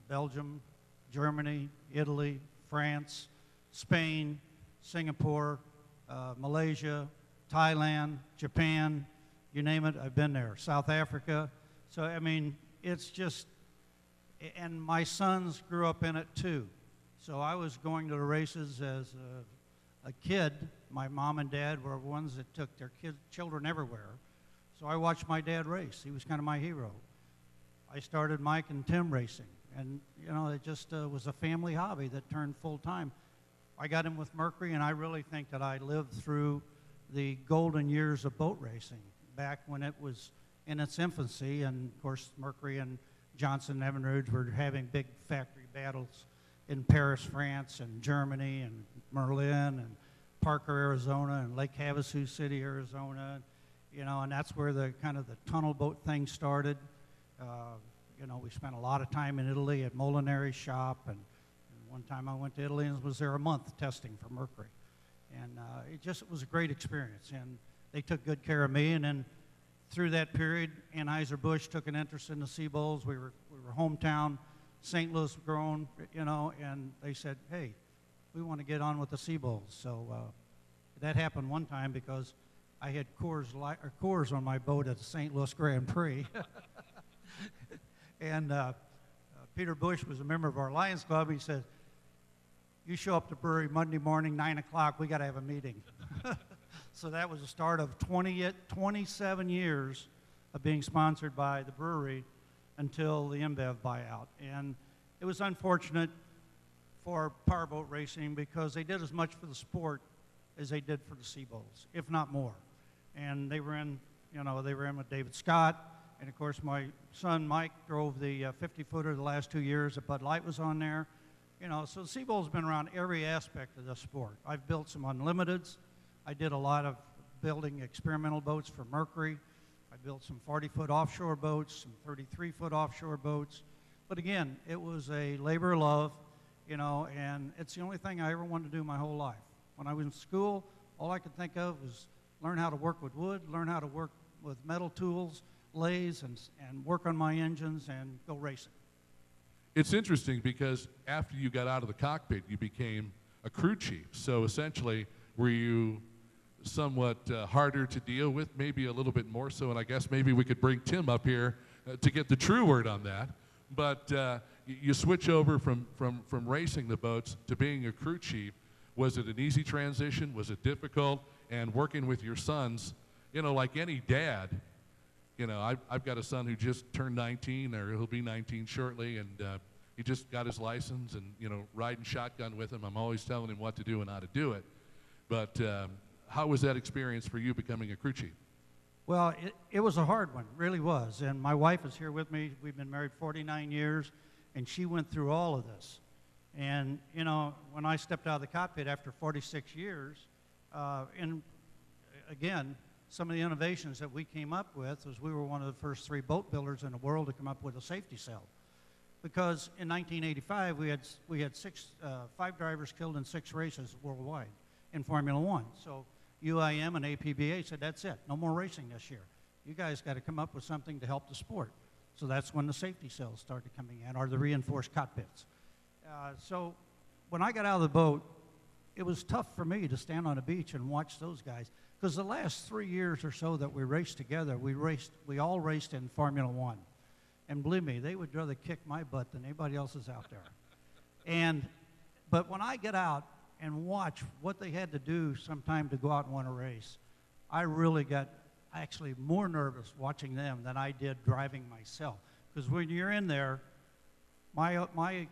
Belgium, Germany, Italy, France, Spain, Singapore, Malaysia, Thailand, Japan, you name it, I've been there. South Africa. So, I mean, it's just, and my sons grew up in it too. So I was going to the races as a kid. My mom and dad were ones that took their children everywhere. So I watched my dad race. He was kind of my hero. I started Mike and Tim racing. And, you know, it just was a family hobby that turned full-time. I got in with Mercury, and I really think that I lived through the golden years of boat racing, back when it was in its infancy. And, of course, Mercury and Johnson and Evinrude were having big factory battles in Paris, France, and Germany, and Merlin, and Parker, Arizona, and Lake Havasu City, Arizona. You know, and that's where the kind of the tunnel boat thing started. You know, we spent a lot of time in Italy at Molinari's shop, and one time I went to Italy and was there a month testing for Mercury. And it was a great experience, and they took good care of me. And then through that period, Anheuser-Busch took an interest in the Seebolds. We were hometown, St. Louis grown, you know, and they said, hey, we want to get on with the Seebolds. So that happened one time because I had Coors on my boat at the St. Louis Grand Prix. And Peter Bush was a member of our Lions Club. He said, you show up to brewery Monday morning, 9 o'clock, we got to have a meeting. So that was the start of 27 years of being sponsored by the brewery until the InBev buyout. And it was unfortunate for powerboat racing because they did as much for the sport as they did for the Seabolds, if not more. And they were in, you know, they were in with David Scott. And of course, my son Mike drove the 50-footer the last 2 years that Bud Light was on there. You know, so the Seabold's been around every aspect of the sport. I've built some unlimiteds. I did a lot of building experimental boats for Mercury. I built some 40-foot offshore boats, some 33-foot offshore boats. But again, it was a labor of love, you know, and it's the only thing I ever wanted to do my whole life. When I was in school, all I could think of was learn how to work with wood, learn how to work with metal tools, lathes, and work on my engines and go racing. It's interesting because after you got out of the cockpit, you became a crew chief. So essentially, were you somewhat harder to deal with, maybe a little bit more so, and I guess maybe we could bring Tim up here to get the true word on that. But you switch over from racing the boats to being a crew chief. Was it an easy transition? Was it difficult? And working with your sons, you know, like any dad, you know, I've got a son who just turned 19, or he'll be 19 shortly, and he just got his license, and, you know, riding shotgun with him. I'm always telling him what to do and how to do it. But how was that experience for you becoming a crew chief? Well, it was a hard one, really was. And my wife is here with me. We've been married 49 years, and she went through all of this. And, you know, when I stepped out of the cockpit after 46 years, and again, some of the innovations that we came up with was we were one of the first 3 boat builders in the world to come up with a safety cell. Because in 1985, we had 5 drivers killed in 6 races worldwide in Formula One. So UIM and APBA said, that's it, no more racing this year. You guys got to come up with something to help the sport. So that's when the safety cells started coming in, or the reinforced cockpits. So when I got out of the boat, it was tough for me to stand on a beach and watch those guys. Because the last 3 years or so that we raced together, we all raced in Formula One. And believe me, they would rather kick my butt than anybody else's out there. But when I get out and watch what they had to do sometime to go out and win a race, I really got actually more nervous watching them than I did driving myself. Because when you're in there, my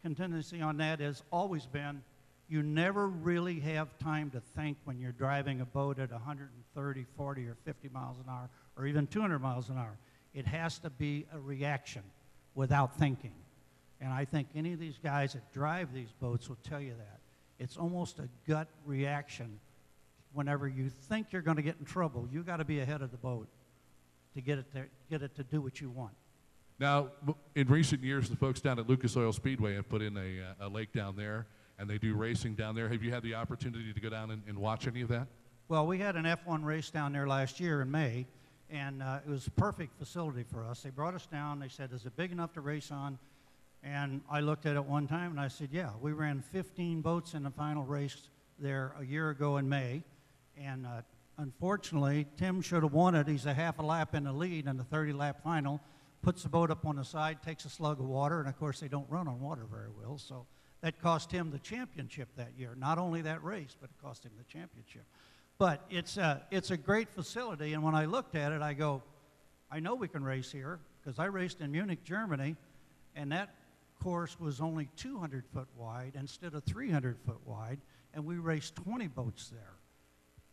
contingency on that has always been, you never really have time to think when you're driving a boat at 130, 40, or 50 miles an hour, or even 200 miles an hour. It has to be a reaction without thinking. And I think any of these guys that drive these boats will tell you that. It's almost a gut reaction. Whenever you think you're going to get in trouble, you got to be ahead of the boat to get it to do what you want. Now, in recent years, the folks down at Lucas Oil Speedway have put in a lake down there, and they do racing down there. Have you had the opportunity to go down and watch any of that? Well, we had an F1 race down there last year in May, and it was a perfect facility for us. They brought us down. They said, is it big enough to race on? And I looked at it one time and I said, yeah, we ran 15 boats in the final race there a year ago in May. And unfortunately, Tim should have won it. He's a half a lap in the lead in the 30-lap final, puts the boat up on the side, takes a slug of water, and of course they don't run on water very well. So that cost him the championship that year. Not only that race, but it cost him the championship. But it's a great facility, and when I looked at it, I go, I know we can race here, because I raced in Munich, Germany, and that course was only 200 foot wide instead of 300 foot wide, and we raced 20 boats there.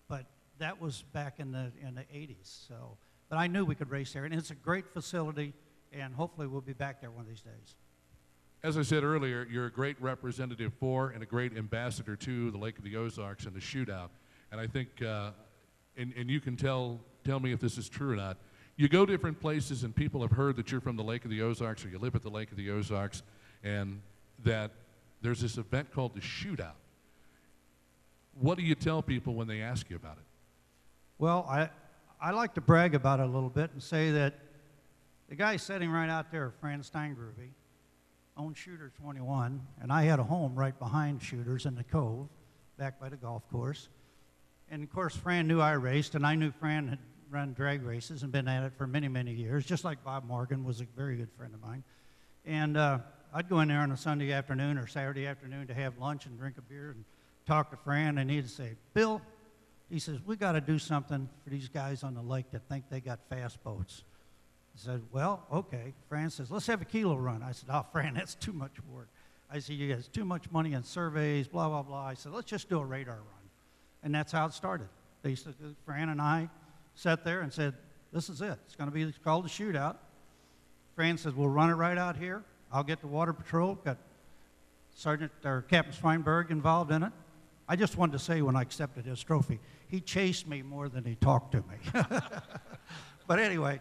But that was back in the 80s. So, but I knew we could race there, and it's a great facility, and hopefully we'll be back there one of these days. As I said earlier, you're a great representative for and a great ambassador to the Lake of the Ozarks and the Shootout. And I think, and you can tell me if this is true or not, you go different places and people have heard that you're from the Lake of the Ozarks or you live at the Lake of the Ozarks, and that there's this event called the Shootout. What do you tell people when they ask you about it? Well, I like to brag about it a little bit and say that the guy sitting right out there, Fran Steingroovy, owned Shooter 21, and I had a home right behind Shooters in the Cove, back by the golf course. And of course, Fran knew I raced, and I knew Fran had run drag races and been at it for many, many years, just like Bob Morgan was a very good friend of mine. And I'd go in there on a Sunday afternoon or Saturday afternoon to have lunch and drink a beer and talk to Fran, and he'd say, Bill, he says, we got to do something for these guys on the lake that think they got fast boats. I said, well, okay. Fran says, let's have a kilo run. I said, oh, Fran, that's too much work. I said, you guys, too much money in surveys, blah, blah, blah. I said, let's just do a radar run. And that's how it started. Basically, Fran and I sat there and said, this is it. It's going to be called the Shootout. Fran says, we'll run it right out here. I'll get the water patrol. Got Sergeant or Captain Swineburg involved in it. I just wanted to say when I accepted his trophy, he chased me more than he talked to me. But anyway,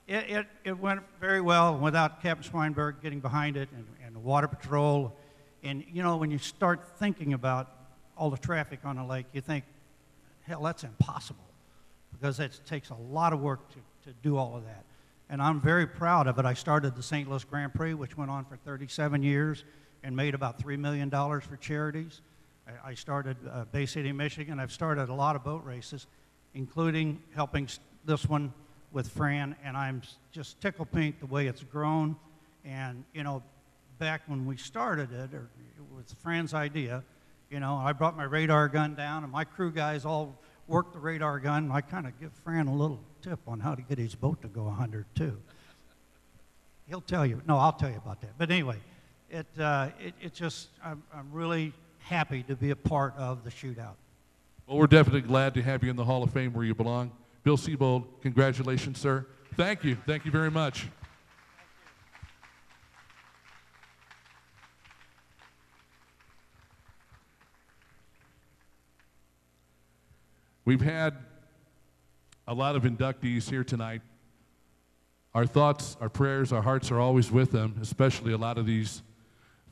it went very well without Captain Swineburg getting behind it and the water patrol. And, you know, when you start thinking about all the traffic on the lake, you think, hell, that's impossible, because it takes a lot of work to do all of that. And I'm very proud of it. I started the St. Louis Grand Prix, which went on for 37 years and made about $3 million for charities. I started Bay City, Michigan. I've started a lot of boat races, including helping this one with Fran, and I'm just tickled pink the way it's grown. And, you know, back when we started it, or it was Fran's idea, you know, I brought my radar gun down, and my crew guys all worked the radar gun. I kind of give Fran a little tip on how to get his boat to go 100, too. He'll tell you. No, I'll tell you about that. But anyway, it just, I'm really happy to be a part of the Shootout. Well, we're definitely glad to have you in the Hall of Fame where you belong. Bill Seebold, congratulations, sir. Thank you. Thank you very much. We've had a lot of inductees here tonight. Our thoughts, our prayers, our hearts are always with them, especially a lot of these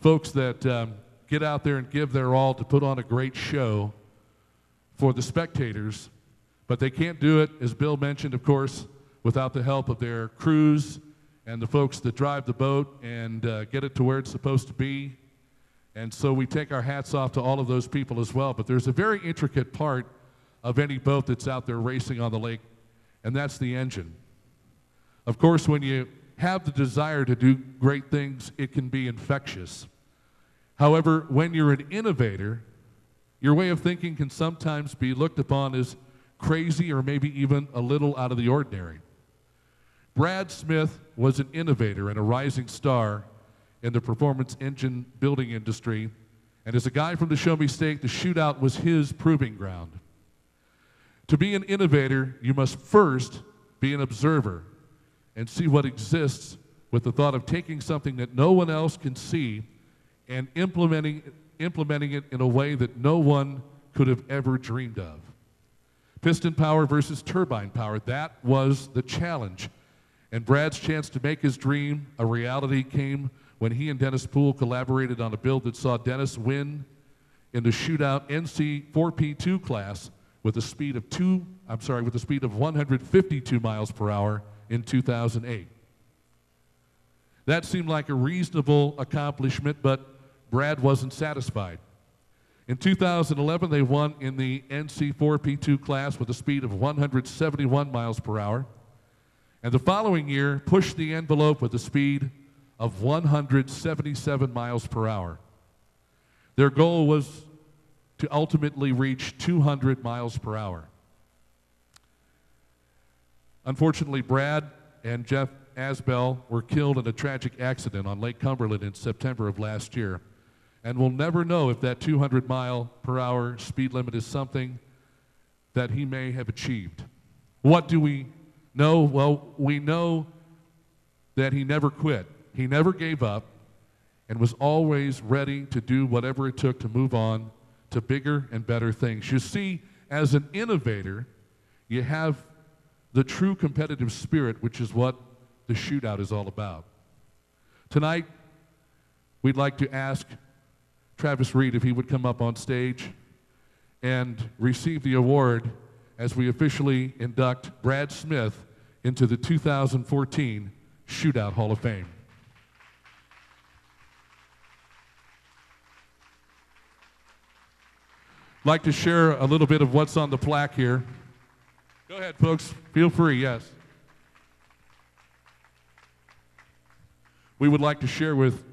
folks that get out there and give their all to put on a great show for the spectators, but they can't do it, as Bill mentioned, of course, without the help of their crews and the folks that drive the boat and get it to where it's supposed to be. And so we take our hats off to all of those people as well. But there's a very intricate part of any boat that's out there racing on the lake, and that's the engine. Of course, when you have the desire to do great things, it can be infectious. However, when you're an innovator, your way of thinking can sometimes be looked upon as crazy or maybe even a little out of the ordinary. Brad Smith was an innovator and a rising star in the performance engine building industry, and as a guy from the Show Me State, the Shootout was his proving ground. To be an innovator, you must first be an observer and see what exists, with the thought of taking something that no one else can see and implementing it in a way that no one could have ever dreamed of. Piston power versus turbine power, that was the challenge. And Brad's chance to make his dream a reality came when he and Dennis Poole collaborated on a build that saw Dennis win in the Shootout NC 4P2 class with a speed of 152 miles per hour in 2008. That seemed like a reasonable accomplishment, but Brad wasn't satisfied. In 2011, they won in the NC4P2 class with a speed of 171 miles per hour. And the following year, pushed the envelope with a speed of 177 miles per hour. Their goal was to ultimately reach 200 miles per hour. Unfortunately, Brad and Jeff Asbell were killed in a tragic accident on Lake Cumberland in September of last year. And we'll never know if that 200 mile per hour speed limit is something that he may have achieved. What do we know? Well, we know that he never quit. He never gave up and was always ready to do whatever it took to move on to bigger and better things. You see, as an innovator, you have the true competitive spirit, which is what the Shootout is all about. Tonight, we'd like to ask Travis Reed if he would come up on stage and receive the award as we officially induct Brad Smith into the 2014 Shootout Hall of Fame. I'd like to share a little bit of what's on the plaque here. Go ahead, folks. Feel free, yes. We would like to share with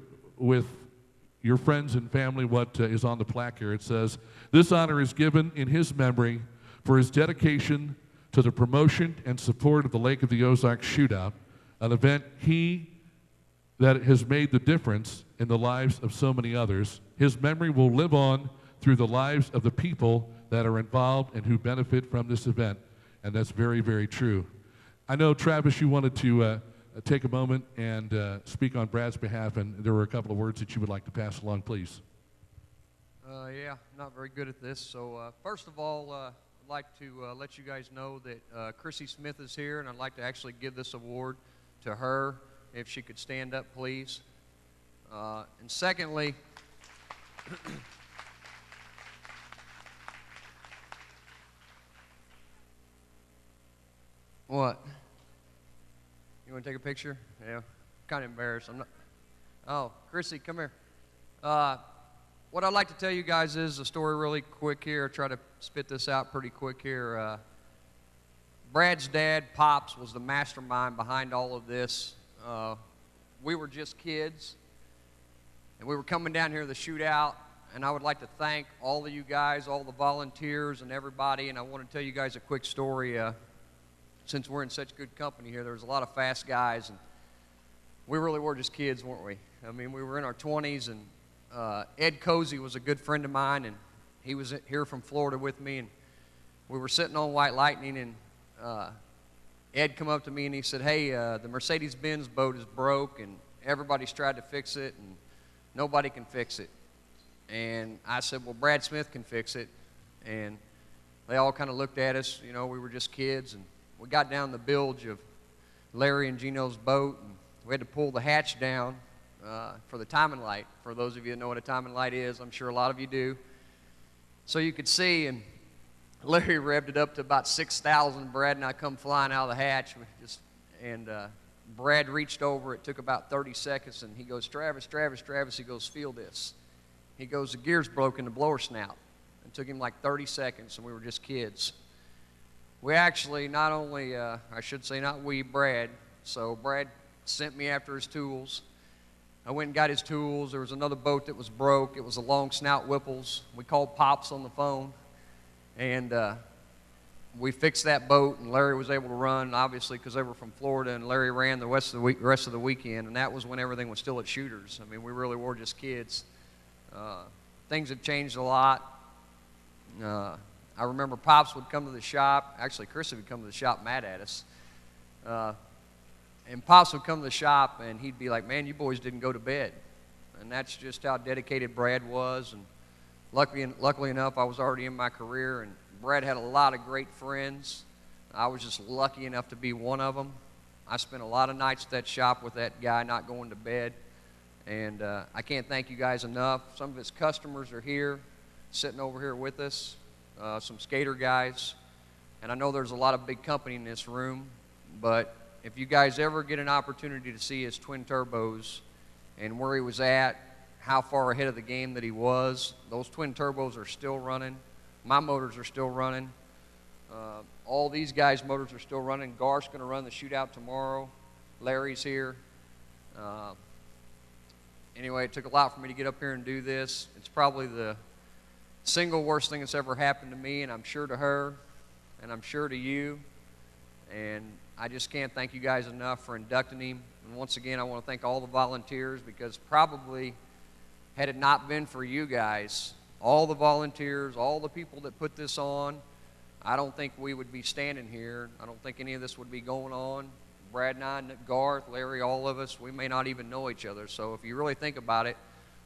your friends and family what is on the plaque here. It says, "This honor is given in his memory for his dedication to the promotion and support of the Lake of the Ozarks Shootout, an event that has made the difference in the lives of so many others. His memory will live on through the lives of the people that are involved and who benefit from this event." And that's very, very true. I know, Travis, you wanted to take a moment and speak on Brad's behalf, and there were a couple of words that you would like to pass along, please. Yeah, not very good at this. So first of all, I'd like to let you guys know that Chrissy Smith is here, and I'd like to actually give this award to her. If she could stand up, please. And secondly, what? You want to take a picture? Yeah, kind of embarrassed. I'm not. Oh, Chrissy, come here. What I'd like to tell you guys is a story really quick here. I'll try to spit this out pretty quick here. Brad's dad, Pops, was the mastermind behind all of this. We were just kids, and we were coming down here to the Shootout, and I would like to thank all of you guys, all the volunteers and everybody, and I want to tell you guys a quick story. Since we're in such good company here, there was a lot of fast guys, and we really were just kids, weren't we? I mean, we were in our 20s, and Ed Cozy was a good friend of mine, and he was here from Florida with me, and we were sitting on White Lightning, and Ed come up to me and he said, "Hey, the Mercedes-Benz boat is broke, and everybody's tried to fix it, and nobody can fix it." And I said, "Well, Brad Smith can fix it." And they all kind of looked at us, you know, we were just kids, and we got down the bilge of Larry and Gino's boat, and we had to pull the hatch down for the timing light. For those of you that know what a timing light is, I'm sure a lot of you do. So you could see, and Larry revved it up to about 6,000. Brad and I come flying out of the hatch, and Brad reached over. It took about 30 seconds, and he goes, Travis, he goes, "Feel this." He goes, "The gear's broke in the blower snout." It took him like 30 seconds, and we were just kids. We actually not only, I should say not we, Brad. So Brad sent me after his tools. I went and got his tools. There was another boat that was broke. It was a long snout Whipples. We called Pops on the phone, and we fixed that boat, and Larry was able to run, obviously, because they were from Florida, and Larry ran the rest of the weekend, and that was when everything was still at Shooters. I mean, we really were just kids. Things have changed a lot. I remember Pops would come to the shop. Actually, Chrissy would come to the shop mad at us. And Pops would come to the shop, and he'd be like, "Man, you boys didn't go to bed." And that's just how dedicated Brad was. And luckily enough, I was already in my career, and Brad had a lot of great friends. I was just lucky enough to be one of them. I spent a lot of nights at that shop with that guy not going to bed. And I can't thank you guys enough. Some of his customers are here, sitting over here with us. Some skater guys, and I know there's a lot of big company in this room, but if you guys ever get an opportunity to see his twin turbos and where he was at, how far ahead of the game that he was, those twin turbos are still running. My motors are still running. All these guys' motors are still running. Garth's going to run the shootout tomorrow. Larry's here. Anyway, it took a lot for me to get up here and do this. It's probably the single worst thing that's ever happened to me, and I'm sure to her, and I'm sure to you. And I just can't thank you guys enough for inducting him. And once again, I want to thank all the volunteers, because probably had it not been for you guys, all the volunteers, all the people that put this on, I don't think we would be standing here. I don't think any of this would be going on. Brad and I, Garth, Larry, all of us, we may not even know each other. So if you really think about it,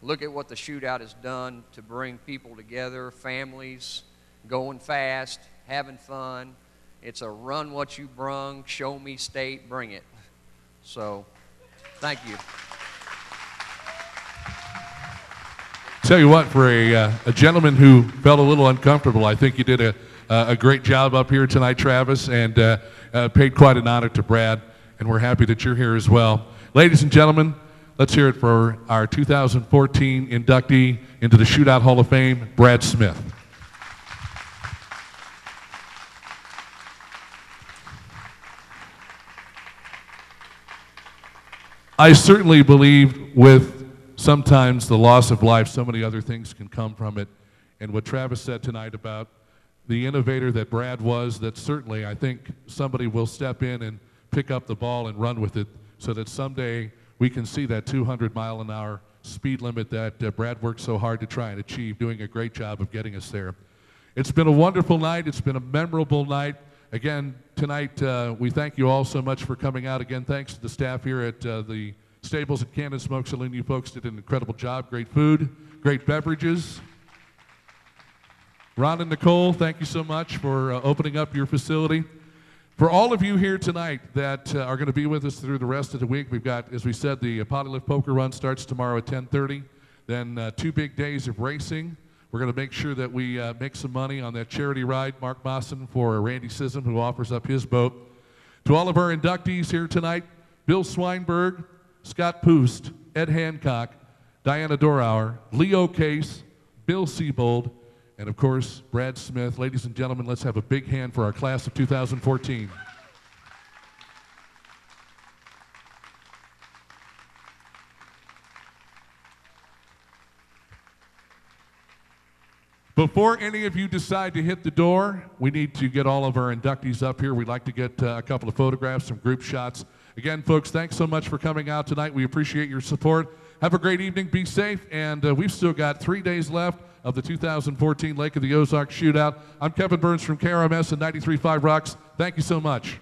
look at what the shootout has done to bring people together, families, going fast, having fun. It's a run what you brung, show me state, bring it. So, thank you. Tell you what, for a gentleman who felt a little uncomfortable, I think you did a great job up here tonight, Travis, and paid quite an honor to Brad, and we're happy that you're here as well. Ladies and gentlemen, let's hear it for our 2014 inductee into the Shootout Hall of Fame, Brad Smith. I certainly believe with sometimes the loss of life, so many other things can come from it. And what Travis said tonight about the innovator that Brad was, that certainly I think somebody will step in and pick up the ball and run with it so that someday we can see that 200-mile-an-hour speed limit that Brad worked so hard to try and achieve, doing a great job of getting us there. It's been a wonderful night. It's been a memorable night. Again, tonight, we thank you all so much for coming out. Again, thanks to the staff here at the Stables at Cannon Smoke Saloon. You folks did an incredible job. Great food, great beverages. Ron and Nicole, thank you so much for opening up your facility. For all of you here tonight that are going to be with us through the rest of the week, we've got, as we said, the Polylift Poker Run starts tomorrow at 10:30. Then 2 big days of racing. We're going to make sure that we make some money on that charity ride, Mark Mawson for Randy Sissom, who offers up his boat. To all of our inductees here tonight, Bill Swineburg, Scott Poost, Ed Hancock, Diana Dorauer, Leo Case, Bill Seebold, and of course, Brad Smith. Ladies and gentlemen, let's have a big hand for our class of 2014. Before any of you decide to hit the door, we need to get all of our inductees up here. We'd like to get a couple of photographs, some group shots. Again, folks, thanks so much for coming out tonight. We appreciate your support. Have a great evening. Be safe. And we've still got 3 days left of the 2014 Lake of the Ozarks Shootout. I'm Kevin Burns from KRMS and 93.5 Rocks. Thank you so much.